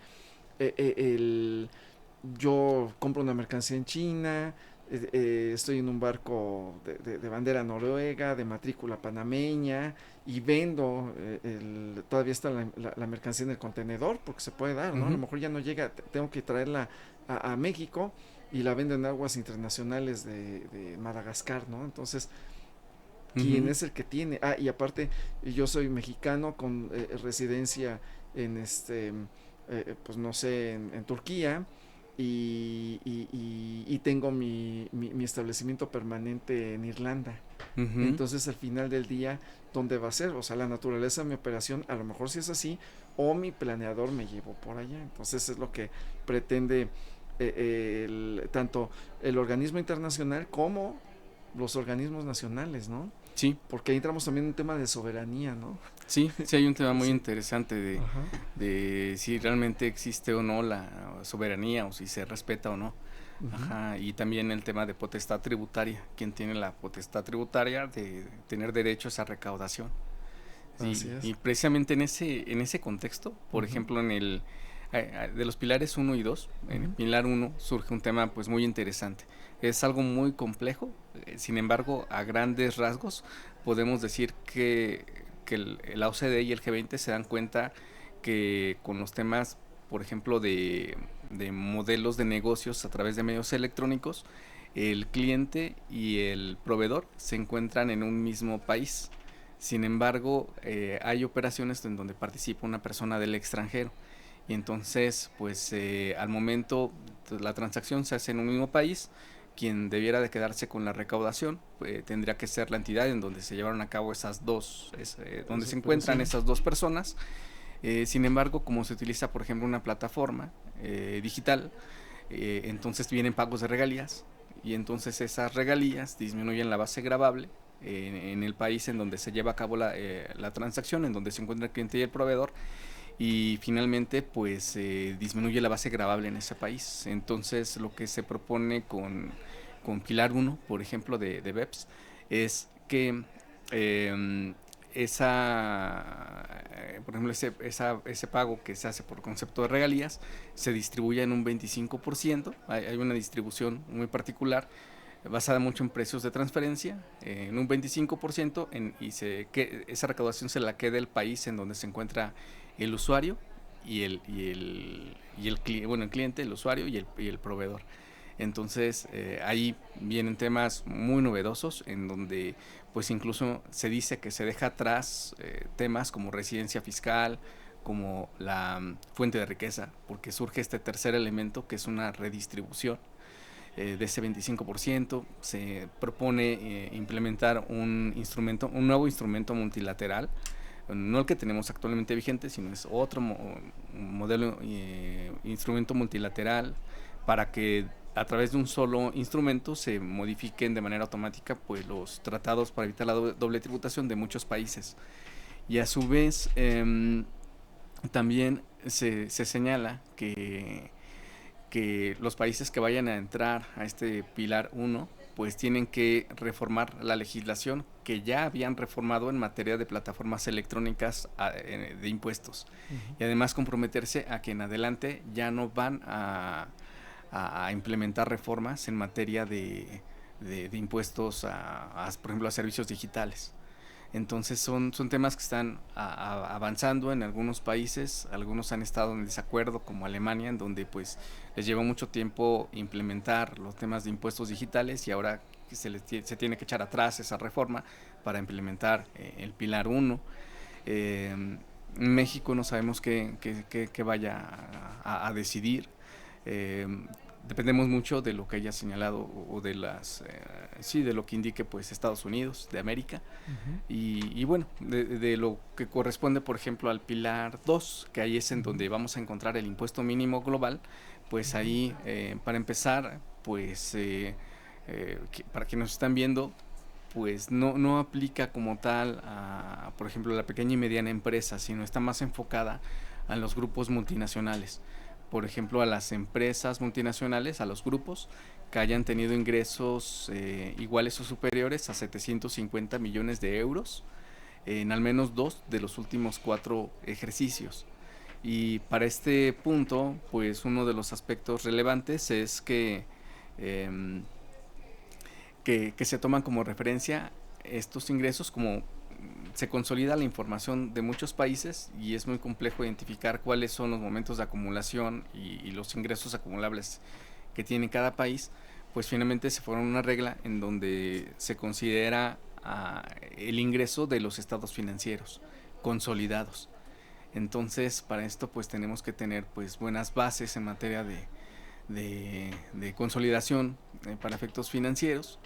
yo compro una mercancía en China, estoy en un barco de bandera noruega, de matrícula panameña y vendo, todavía está la mercancía en el contenedor porque se puede dar, ¿no? A lo mejor ya no llega, tengo que traerla a México y la vendo en aguas internacionales de Madagascar, ¿no? Entonces, ¿quién es el que tiene? Y aparte, yo soy mexicano con residencia en pues no sé, en Turquía. Y tengo mi establecimiento permanente en Irlanda. Entonces al final del día, ¿dónde va a ser? O sea, la naturaleza de mi operación a lo mejor sí es así, o mi planeador me llevó por allá. Entonces es lo que pretende tanto el organismo internacional como los organismos nacionales, ¿no? Sí. Porque ahí entramos también en un tema de soberanía, ¿no? Sí, hay un tema muy interesante de si realmente existe o no la soberanía o si se respeta o no. Y también el tema de potestad tributaria, quién tiene la potestad tributaria de tener derecho a esa recaudación. Y precisamente en ese contexto, por ejemplo, en de los pilares 1 y 2, en el pilar 1 surge un tema pues muy interesante. Es algo muy complejo, sin embargo, a grandes rasgos podemos decir que la OCDE y el G20 se dan cuenta que con los temas, por ejemplo, de modelos de negocios a través de medios electrónicos, el cliente y el proveedor se encuentran en un mismo país. Sin embargo, hay operaciones en donde participa una persona del extranjero. Y entonces, pues al momento la transacción se hace en un mismo país, quien debiera de quedarse con la recaudación tendría que ser la entidad en donde se llevaron a cabo esas dos, donde se encuentran esas dos personas. Sin embargo, como se utiliza, por ejemplo, una plataforma digital, entonces vienen pagos de regalías y entonces esas regalías disminuyen la base gravable en el país en donde se lleva a cabo la transacción, en donde se encuentra el cliente y el proveedor. Y finalmente pues disminuye la base gravable en ese país. Entonces lo que se propone con Pilar 1, por ejemplo, de BEPS, es que por ejemplo, ese pago que se hace por concepto de regalías se distribuya en un 25%. Hay una distribución muy particular basada mucho en precios de transferencia, en un 25%, que esa recaudación se la quede el país en donde se encuentra el usuario y el cliente, el usuario y el proveedor. Entonces ahí vienen temas muy novedosos en donde pues incluso se dice que se deja atrás temas como residencia fiscal, como la fuente de riqueza, porque surge este tercer elemento que es una redistribución de ese 25%. Se propone implementar un nuevo instrumento multilateral, no el que tenemos actualmente vigente, sino es otro modelo, instrumento multilateral, para que a través de un solo instrumento se modifiquen de manera automática pues los tratados para evitar la doble tributación de muchos países. Y a su vez también se señala que los países que vayan a entrar a este pilar 1 pues tienen que reformar la legislación que ya habían reformado en materia de plataformas electrónicas de impuestos. Y además comprometerse a que en adelante ya no van a a implementar reformas en materia de impuestos por ejemplo, a servicios digitales. Entonces son temas que están avanzando en algunos países. Algunos han estado en desacuerdo, como Alemania, en donde pues les llevó mucho tiempo implementar los temas de impuestos digitales, y ahora se tiene que echar atrás esa reforma para implementar el Pilar 1. En México no sabemos qué vaya a decidir. Dependemos mucho de lo que haya señalado o de de lo que indique pues Estados Unidos de América. Y bueno, de lo que corresponde, por ejemplo, al Pilar 2, que ahí es en donde vamos a encontrar el impuesto mínimo global. Pues ahí, para empezar, pues para quienes nos están viendo, pues no aplica como tal a, por ejemplo, la pequeña y mediana empresa, sino está más enfocada a los grupos multinacionales. Por ejemplo, a las empresas multinacionales, a los grupos que hayan tenido ingresos iguales o superiores a 750 millones de euros en al menos 2 de los últimos 4 ejercicios. Y para este punto, pues uno de los aspectos relevantes es que se toman como referencia estos ingresos, como se consolida la información de muchos países y es muy complejo identificar cuáles son los momentos de acumulación y los ingresos acumulables que tiene cada país. Pues finalmente se forma una regla en donde se considera el ingreso de los estados financieros consolidados. Entonces, para esto pues tenemos que tener pues buenas bases en materia de consolidación para efectos financieros,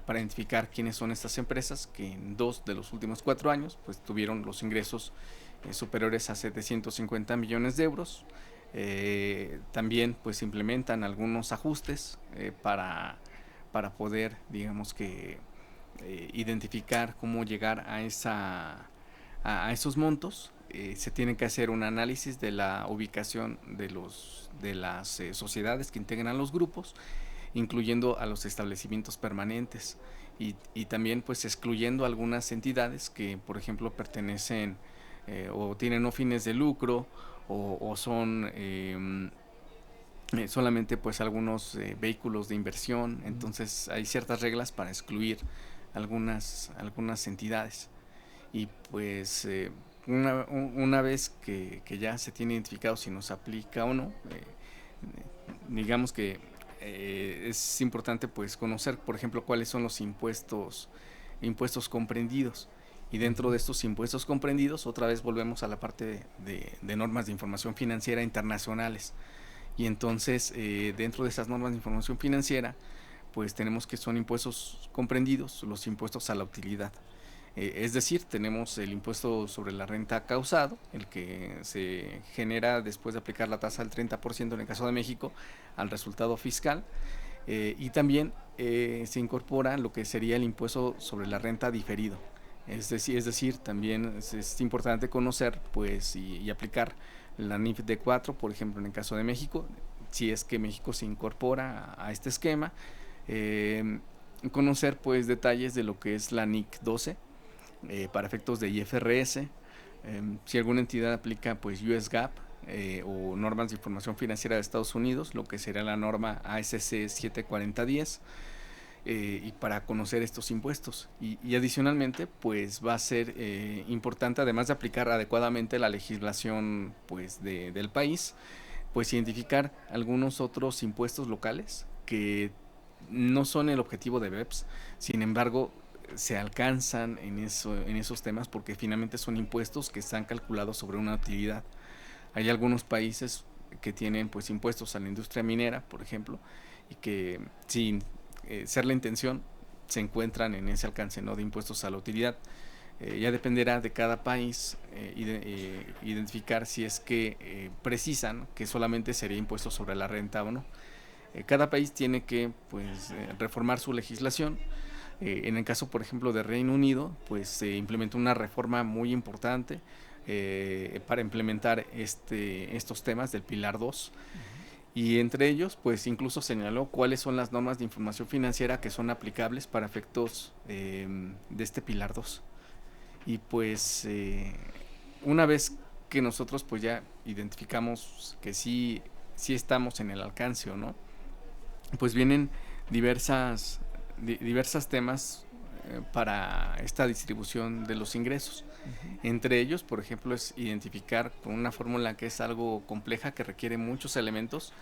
para identificar quiénes son estas empresas que en 2 de los últimos 4 años pues tuvieron los ingresos superiores a 750 millones de euros. También pues implementan algunos ajustes para poder, digamos que, identificar cómo llegar a esos montos. Se tiene que hacer un análisis de la ubicación de las sociedades que integran los grupos, incluyendo a los establecimientos permanentes y también pues excluyendo algunas entidades que, por ejemplo, pertenecen o tienen no fines de lucro o son solamente pues algunos vehículos de inversión. Entonces hay ciertas reglas para excluir algunas entidades. Y pues una vez que ya se tiene identificado si nos aplica o no, digamos que es importante pues conocer, por ejemplo, cuáles son los impuestos comprendidos. Y dentro de estos impuestos comprendidos, otra vez volvemos a la parte de normas de información financiera internacionales. Y entonces, dentro de esas normas de información financiera, pues tenemos que son impuestos comprendidos, los impuestos a la utilidad. Es decir, tenemos el impuesto sobre la renta causado, el que se genera después de aplicar la tasa del 30% en el caso de México al resultado fiscal, y también se incorpora lo que sería el impuesto sobre la renta diferido. Es decir, también es importante conocer pues y aplicar la NIF D4, por ejemplo, en el caso de México, si es que México se incorpora a este esquema. Conocer pues detalles de lo que es la NIC 12 para efectos de IFRS, si alguna entidad aplica pues US GAAP o normas de información financiera de Estados Unidos, lo que sería la norma ASC 74010, y para conocer estos impuestos. Y adicionalmente pues va a ser importante, además de aplicar adecuadamente la legislación pues del país, pues identificar algunos otros impuestos locales que no son el objetivo de BEPS. Sin embargo, se alcanzan en esos temas porque finalmente son impuestos que están calculados sobre una utilidad. Hay algunos países que tienen pues impuestos a la industria minera, por ejemplo, y que sin ser la intención se encuentran en ese alcance, ¿no?, de impuestos a la utilidad. Ya dependerá de cada país identificar si es que precisan que solamente sería impuesto sobre la renta o no. Cada país tiene que pues reformar su legislación. En el caso, por ejemplo, de Reino Unido, pues se implementó una reforma muy importante para implementar estos temas del Pilar 2. Y entre ellos, pues incluso señaló cuáles son las normas de información financiera que son aplicables para efectos de este Pilar 2. Y pues una vez que nosotros pues ya identificamos que sí estamos en el alcance o no pues vienen diversas temas para esta distribución de los ingresos. Entre ellos, por ejemplo, es identificar con una fórmula que es algo compleja, que requiere muchos elementos,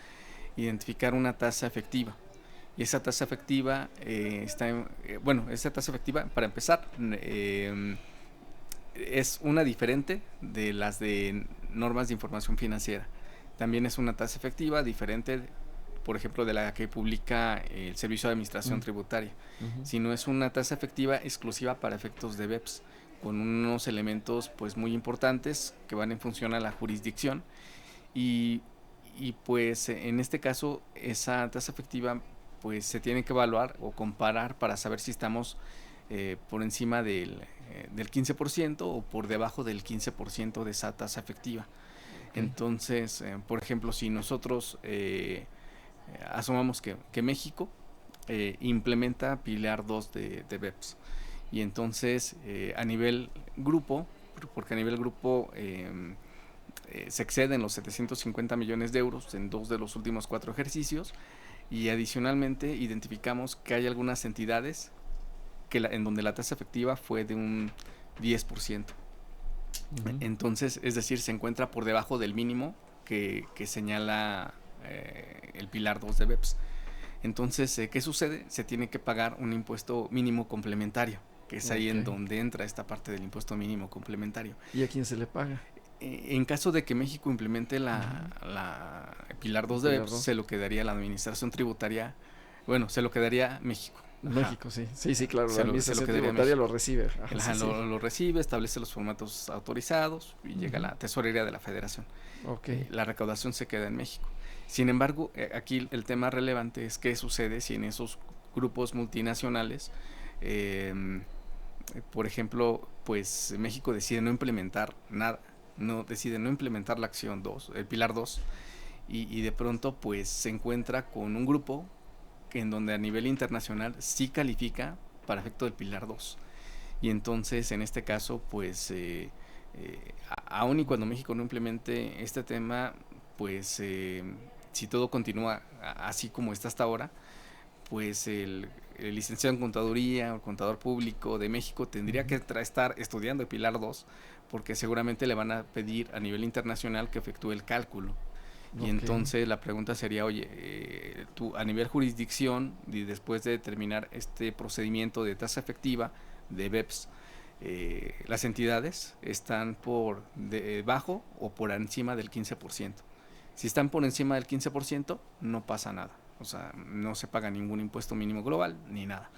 identificar una tasa efectiva. Y esa tasa efectiva esa tasa efectiva, para empezar, es una diferente de las de normas de información financiera. También es una tasa efectiva diferente, por ejemplo, de la que publica el Servicio de Administración Tributaria. Sino es una tasa efectiva exclusiva para efectos de BEPS, con unos elementos pues muy importantes que van en función a la jurisdicción. Y pues en este caso esa tasa efectiva pues se tiene que evaluar o comparar para saber si estamos por encima del 15% o por debajo del 15% de esa tasa efectiva. Entonces, por ejemplo, si nosotros asumamos que México implementa Pilar 2 de BEPS, y entonces a nivel grupo, porque a nivel grupo se exceden los 750 millones de euros en 2 de los últimos 4 ejercicios, y adicionalmente identificamos que hay algunas entidades en donde la tasa efectiva fue de un 10%. Entonces, es decir, se encuentra por debajo del mínimo que señala el Pilar 2 de BEPS. Entonces, ¿qué sucede? Se tiene que pagar un impuesto mínimo complementario, que es ahí en donde entra esta parte del impuesto mínimo complementario. ¿Y a quién se le paga? En caso de que México implemente la Pilar 2 de BEPS, se lo quedaría la administración tributaria, se lo quedaría México. México, sí, claro, la administración tributaria México. lo recibe. Lo recibe, establece los formatos autorizados y llega a la tesorería de la Federación. La recaudación se queda en México. Sin embargo, aquí el tema relevante es qué sucede si en esos grupos multinacionales, por ejemplo, pues México decide no implementar nada, decide no implementar la acción 2, el Pilar 2, y de pronto pues se encuentra con un grupo en donde a nivel internacional sí califica para efecto del Pilar 2. Y entonces, en este caso, pues, aun y cuando México no implemente este tema, pues, si todo continúa así como está hasta ahora, pues el licenciado en Contaduría o el contador público de México tendría que estar estudiando el Pilar 2, porque seguramente le van a pedir a nivel internacional que efectúe el cálculo. Y entonces la pregunta sería, oye, tú a nivel jurisdicción, y después de terminar este procedimiento de tasa efectiva de BEPS, las entidades están por debajo o por encima del 15%. Si están por encima del 15%, no pasa nada. O sea, no se paga ningún impuesto mínimo global ni nada.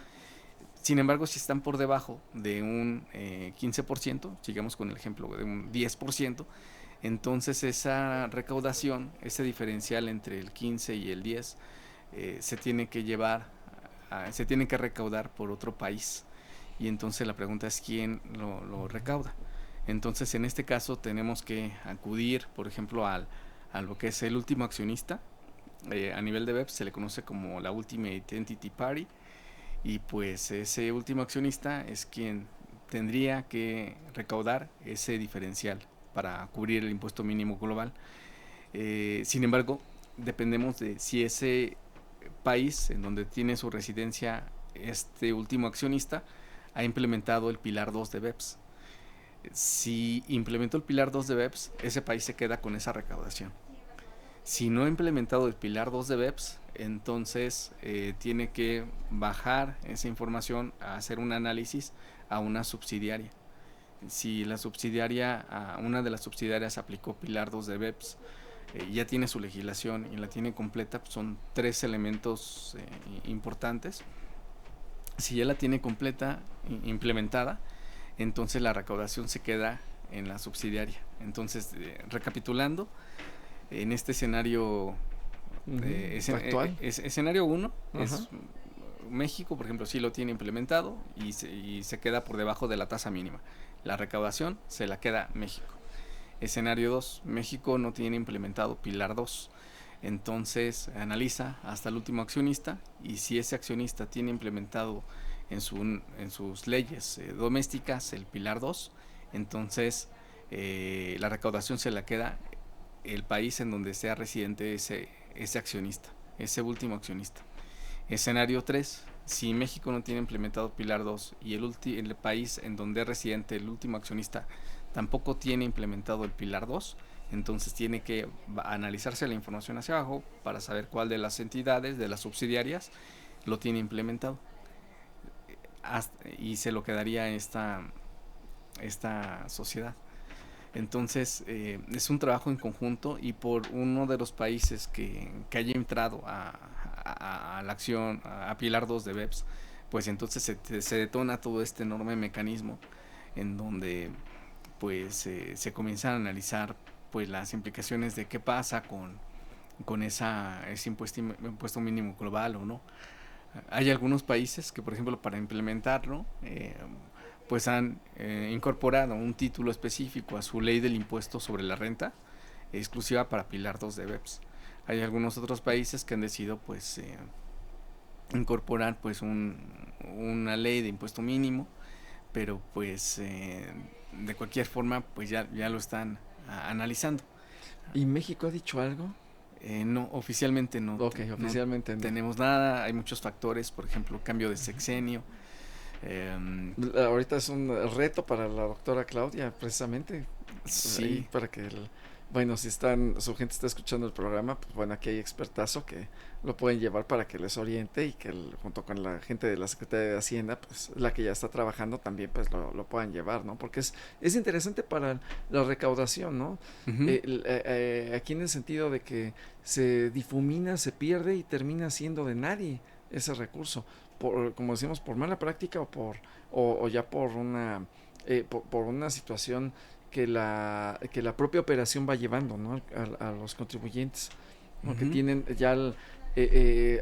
Sin embargo, si están por debajo de un 15%, sigamos con el ejemplo de un 10%, entonces esa recaudación, ese diferencial entre el 15 y el 10, se tiene que recaudar por otro país. Y entonces la pregunta es quién lo recauda. Entonces, en este caso tenemos que acudir, por ejemplo, a lo que es el último accionista. A nivel de BEPS se le conoce como la Ultimate Entity Party, y pues ese último accionista es quien tendría que recaudar ese diferencial para cubrir el impuesto mínimo global. Sin embargo, dependemos de si ese país en donde tiene su residencia este último accionista ha implementado el Pilar 2 de BEPS. Si implementó el Pilar 2 de BEPS, ese país se queda con esa recaudación. Si no ha implementado el Pilar 2 de BEPS, entonces tiene que bajar esa información a hacer un análisis a una subsidiaria. Si una de las subsidiarias aplicó Pilar 2 de BEPS, ya tiene su legislación y la tiene completa, pues son 3 elementos importantes. Si ya la tiene completa, implementada, entonces la recaudación se queda en la subsidiaria. Entonces, recapitulando, en este escenario actual, escenario 1 es México, por ejemplo, sí lo tiene implementado y se queda por debajo de la tasa mínima. La recaudación se la queda México. Escenario 2, México no tiene implementado Pilar 2. Entonces analiza hasta el último accionista, y si ese accionista tiene implementado en sus leyes domésticas el Pilar 2, entonces la recaudación se la queda el país en donde sea residente ese accionista, ese último accionista. Escenario 3, si México no tiene implementado Pilar 2 y el país en donde es residente el último accionista tampoco tiene implementado el Pilar 2, entonces tiene que analizarse la información hacia abajo para saber cuál de las entidades, de las subsidiarias, lo tiene implementado. Y se lo quedaría esta sociedad. Entonces es un trabajo en conjunto, y por uno de los países que haya entrado a la acción, a Pilar 2 de BEPS, pues entonces se detona todo este enorme mecanismo en donde pues se comienzan a analizar pues las implicaciones de qué pasa con ese impuesto mínimo global o no. Hay algunos países que, por ejemplo, para implementarlo, pues han incorporado un título específico a su ley del impuesto sobre la renta, exclusiva para Pilar 2 de BEPS. Hay algunos otros países que han decidido pues incorporar pues una ley de impuesto mínimo, pero pues de cualquier forma pues ya lo están analizando. ¿Y México ha dicho algo? No, oficialmente no. Ok, oficialmente no tenemos nada. Hay muchos factores, por ejemplo, cambio de sexenio. Ahorita es un reto para la doctora Claudia, precisamente. Sí. Para que si su gente está escuchando el programa, pues bueno, aquí hay expertazo que lo pueden llevar para que les oriente, y que junto con la gente de la Secretaría de Hacienda, pues la que ya está trabajando también, pues lo puedan llevar, ¿no? Porque es interesante para la recaudación, ¿no? Aquí en el sentido de que se difumina, se pierde y termina siendo de nadie ese recurso, como decimos, por mala práctica o ya por una situación que la propia operación va llevando, ¿no? a los contribuyentes, ¿no? Que tienen ya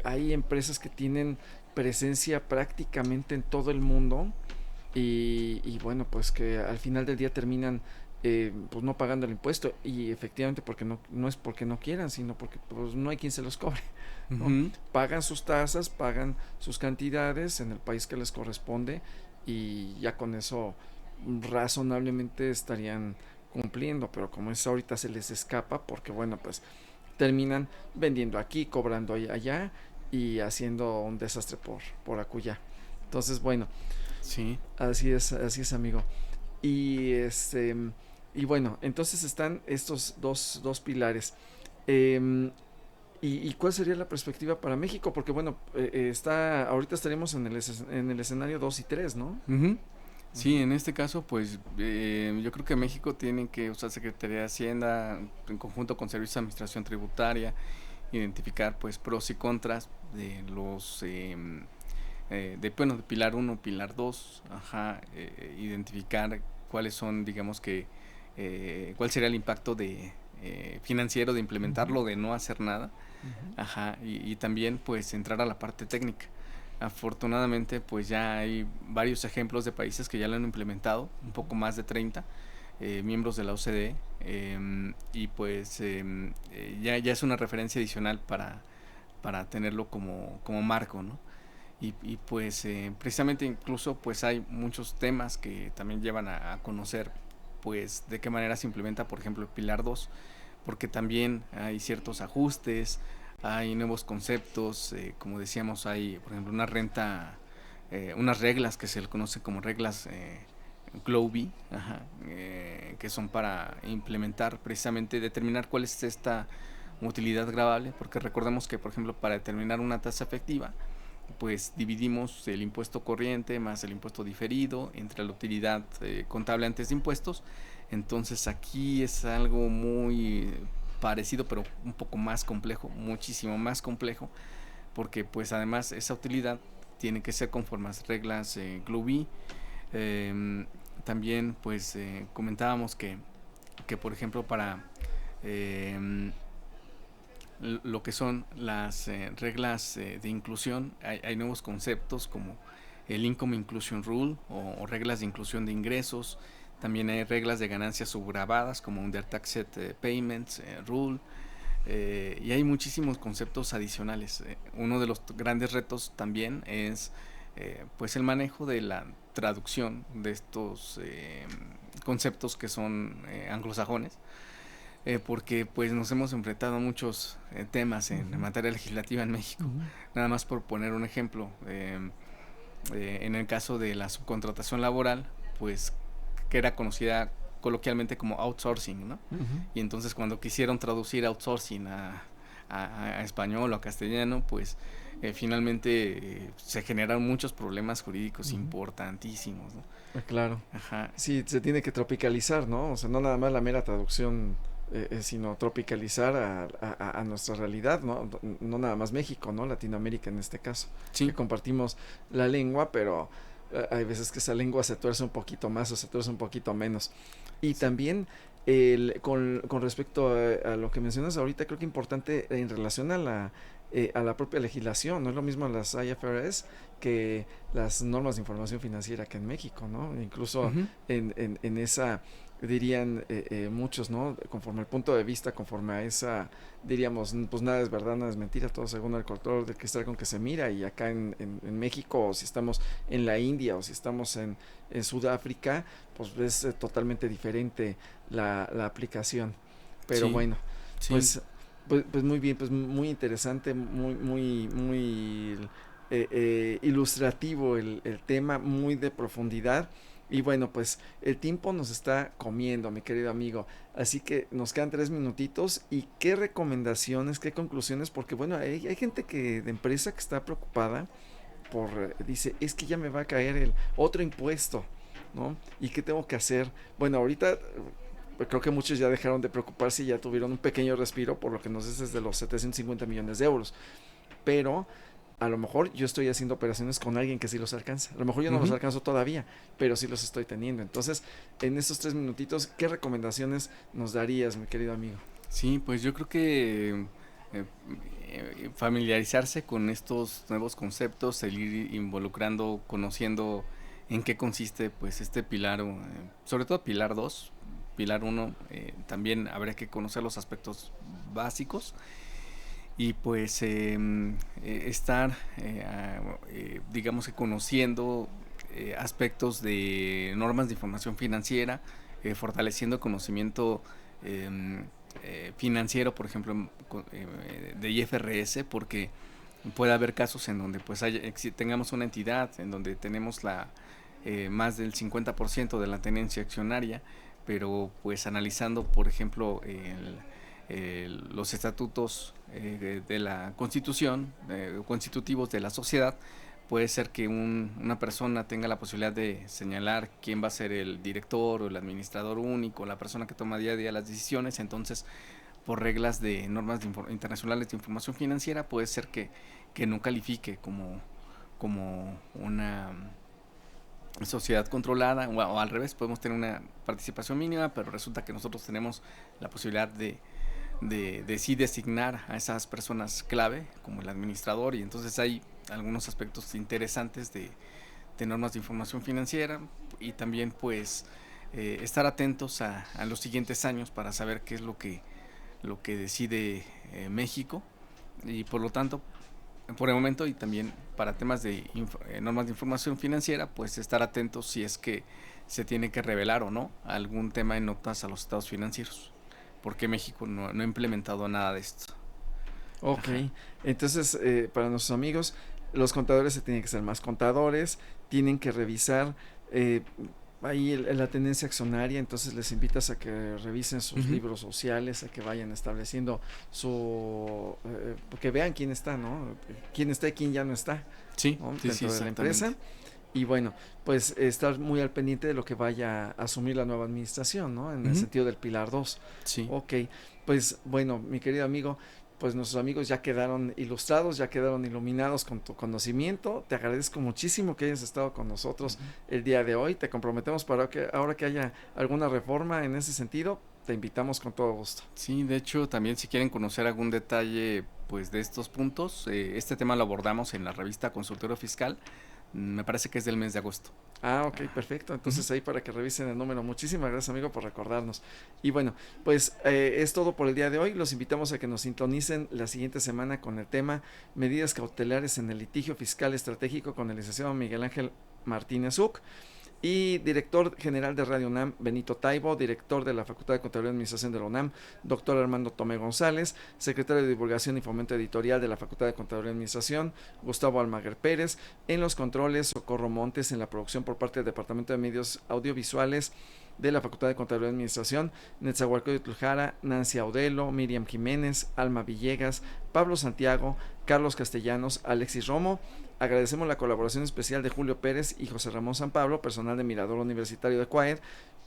hay empresas que tienen presencia prácticamente en todo el mundo, y bueno, pues que al final del día terminan pues no pagando el impuesto, y efectivamente porque no es porque no quieran, sino porque pues no hay quien se los cobre, ¿no? Pagan sus tasas, pagan sus cantidades en el país que les corresponde, y ya con eso razonablemente estarían cumpliendo, pero como es ahorita se les escapa, porque bueno, pues terminan vendiendo aquí, cobrando allá y haciendo un desastre por acullá. Entonces, bueno, sí, así es, amigo. Y y bueno, entonces están estos dos pilares. ¿Y cuál sería la perspectiva para México? Porque bueno, ahorita estaríamos en el escenario 2 y 3, ¿no? Sí, en este caso, pues yo creo que México tiene que usar Secretaría de Hacienda en conjunto con Servicios de Administración Tributaria, identificar pues pros y contras de los de Pilar 1, Pilar 2, identificar cuáles son, digamos que cuál sería el impacto financiero de implementarlo, de no hacer nada, y también pues entrar a la parte técnica. Afortunadamente pues ya hay varios ejemplos de países que ya lo han implementado, un poco más de 30 miembros de la OCDE, y pues ya es una referencia adicional para tenerlo como marco, ¿no? Y pues precisamente incluso pues hay muchos temas que también llevan a conocer pues de qué manera se implementa, por ejemplo, el Pilar 2, porque también hay ciertos ajustes, hay nuevos conceptos, como decíamos, hay por ejemplo una renta, unas reglas que se le conoce como reglas GloBE, que son para implementar, precisamente determinar cuál es esta utilidad gravable, porque recordemos que por ejemplo para determinar una tasa efectiva pues dividimos el impuesto corriente más el impuesto diferido entre la utilidad contable antes de impuestos. Entonces aquí es algo muy parecido, pero un poco más complejo, muchísimo más complejo, porque pues además esa utilidad tiene que ser conforme a las reglas GloBE. También pues comentábamos que por ejemplo para lo que son las reglas de inclusión, hay nuevos conceptos como el Income Inclusion Rule o reglas de inclusión de ingresos. También hay reglas de ganancias subgravadas como Undertaxed Payments Rule, y hay muchísimos conceptos adicionales. Uno de los grandes retos también es pues el manejo de la traducción de estos conceptos que son anglosajones, porque pues nos hemos enfrentado a muchos temas en materia legislativa en México. Nada más por poner un ejemplo, en el caso de la subcontratación laboral, pues que era conocida coloquialmente como outsourcing, ¿no? Y entonces cuando quisieron traducir outsourcing a español o a castellano, pues finalmente se generaron muchos problemas jurídicos importantísimos, ¿no? Claro. Ajá. Sí, se tiene que tropicalizar, ¿no? O sea, no nada más la mera traducción, sino tropicalizar a nuestra realidad, ¿no? No nada más México, ¿no? Latinoamérica en este caso. Sí. Que compartimos la lengua, pero hay veces que esa lengua se tuerce un poquito más o se tuerce un poquito menos. Y también con respecto a lo que mencionas ahorita, creo que importante en relación a la propia legislación, no es lo mismo las IFRS que las normas de información financiera que en México, ¿no? Incluso en esa, dirían muchos, ¿no? Conforme al punto de vista, conforme a esa, diríamos, pues nada es verdad, nada es mentira, todo según el color del cristal con que se mira, y acá en México, o si estamos en la India, o si estamos en Sudáfrica, pues es totalmente diferente la aplicación. Pero bueno, pues muy bien, pues muy interesante, muy ilustrativo el tema, muy de profundidad. Y bueno, pues el tiempo nos está comiendo, mi querido amigo, así que nos quedan 3 minutitos. ¿Y qué recomendaciones, qué conclusiones? Porque bueno, hay gente de empresa que está preocupada dice, es que ya me va a caer el otro impuesto, ¿no? ¿Y qué tengo que hacer? Bueno, ahorita creo que muchos ya dejaron de preocuparse y ya tuvieron un pequeño respiro, por lo que nos dices de los 750 millones de euros. Pero a lo mejor yo estoy haciendo operaciones con alguien que sí los alcanza. A lo mejor yo no los alcanzo todavía, pero sí los estoy teniendo. Entonces, en estos 3 minutitos, ¿qué recomendaciones nos darías, mi querido amigo? Sí, pues yo creo que familiarizarse con estos nuevos conceptos, el ir involucrando, conociendo en qué consiste pues este pilar, sobre todo pilar 2, pilar 1, también habría que conocer los aspectos básicos. Y pues estar, digamos que conociendo aspectos de normas de información financiera, fortaleciendo conocimiento financiero, por ejemplo, de IFRS, porque puede haber casos en donde pues tengamos una entidad en donde tenemos más del 50% de la tenencia accionaria, pero pues analizando, por ejemplo, los estatutos de la Constitución, constitutivos de la sociedad, puede ser que una persona tenga la posibilidad de señalar quién va a ser el director o el administrador único, la persona que toma día a día las decisiones. Entonces, por reglas de normas internacionales de información financiera, puede ser que no califique como una sociedad controlada, o al revés, podemos tener una participación mínima, pero resulta que nosotros tenemos la posibilidad de sí designar a esas personas clave como el administrador, y entonces hay algunos aspectos interesantes de normas de información financiera. Y también pues estar atentos a los siguientes años para saber qué es lo que decide México, y por lo tanto por el momento, y también para temas de normas de información financiera, pues estar atentos si es que se tiene que revelar o no algún tema en notas a los estados financieros, porque México no ha implementado nada de esto. Ok, entonces para nuestros amigos, los contadores se tienen que ser más contadores, tienen que revisar ahí la tendencia accionaria. Entonces les invitas a que revisen sus libros sociales, a que vayan estableciendo que vean quién está, ¿no? Quién está y quién ya no está, sí, ¿no? Sí, dentro de la empresa. Y bueno, pues estar muy al pendiente de lo que vaya a asumir la nueva administración, ¿no? En el sentido del pilar 2. Sí. Ok, pues bueno, mi querido amigo, pues nuestros amigos ya quedaron ilustrados, ya quedaron iluminados con tu conocimiento. Te agradezco muchísimo que hayas estado con nosotros el día de hoy. Te comprometemos para que ahora que haya alguna reforma en ese sentido, te invitamos con todo gusto. Sí, de hecho, también si quieren conocer algún detalle pues de estos puntos, este tema lo abordamos en la revista Consultorio Fiscal. Me parece que es del mes de agosto. Ah, ok, perfecto. Entonces ahí para que revisen el número. Muchísimas gracias, amigo, por recordarnos. Y bueno, pues es todo por el día de hoy. Los invitamos a que nos sintonicen la siguiente semana con el tema Medidas cautelares en el litigio fiscal estratégico con el licenciado Miguel Ángel Martínez Uc. Y director general de Radio UNAM, Benito Taibo, director de la Facultad de Contaduría y Administración de la UNAM, doctor Armando Tomé González, secretario de Divulgación y Fomento Editorial de la Facultad de Contaduría y Administración, Gustavo Almaguer Pérez, en los controles, Socorro Montes, en la producción por parte del Departamento de Medios Audiovisuales de la Facultad de Contaduría y Administración, Netzahualcóyotl Jara, Nancy Audelo, Miriam Jiménez, Alma Villegas, Pablo Santiago, Carlos Castellanos, Alexis Romo. Agradecemos la colaboración especial de Julio Pérez y José Ramón San Pablo, personal de Mirador Universitario de Cuaed.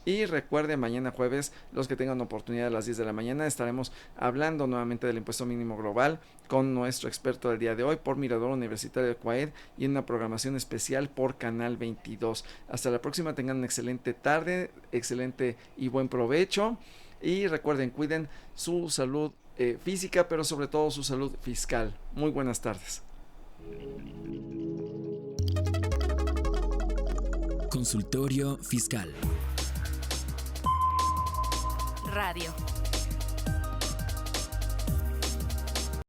Y recuerde, mañana jueves, los que tengan oportunidad a las 10 de la mañana, estaremos hablando nuevamente del impuesto mínimo global con nuestro experto del día de hoy por Mirador Universitario de Cuaed y en una programación especial por Canal 22. Hasta la próxima, tengan una excelente tarde, excelente y buen provecho. Y recuerden, cuiden su salud física, pero sobre todo su salud fiscal. Muy buenas tardes. Consultorio Fiscal. Radio